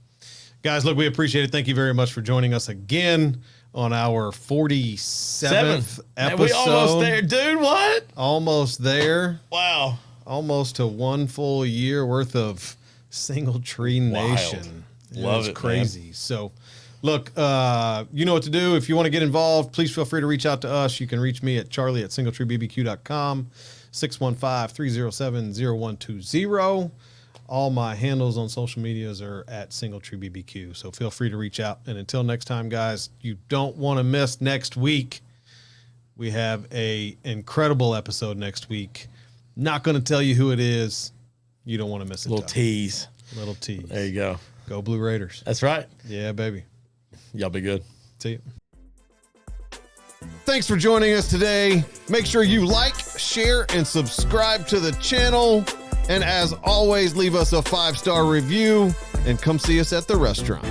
Guys, look, we appreciate it. Thank you very much for joining us again on our 47th episode. We almost there, dude. What? Almost there. Wow. Almost to 1 full year worth of Single Tree Nation. Love it, crazy. Man. So, look, you know what to do. If you want to get involved, please feel free to reach out to us. You can reach me at charlie@singletreebbq.com, 615-307-0120. All my handles on social medias are at SingletreeBBQ. So feel free to reach out. And until next time, guys, you don't want to miss next week. We have a incredible episode next week. Not going to tell you who it is. You don't want to miss it. Little tease. Little tease. There you go. Go Blue Raiders. That's right. Yeah, baby. Y'all be good. See you. Thanks for joining us today. Make sure you like, share, and subscribe to the channel. And as always, leave us a 5-star review and come see us at the restaurant.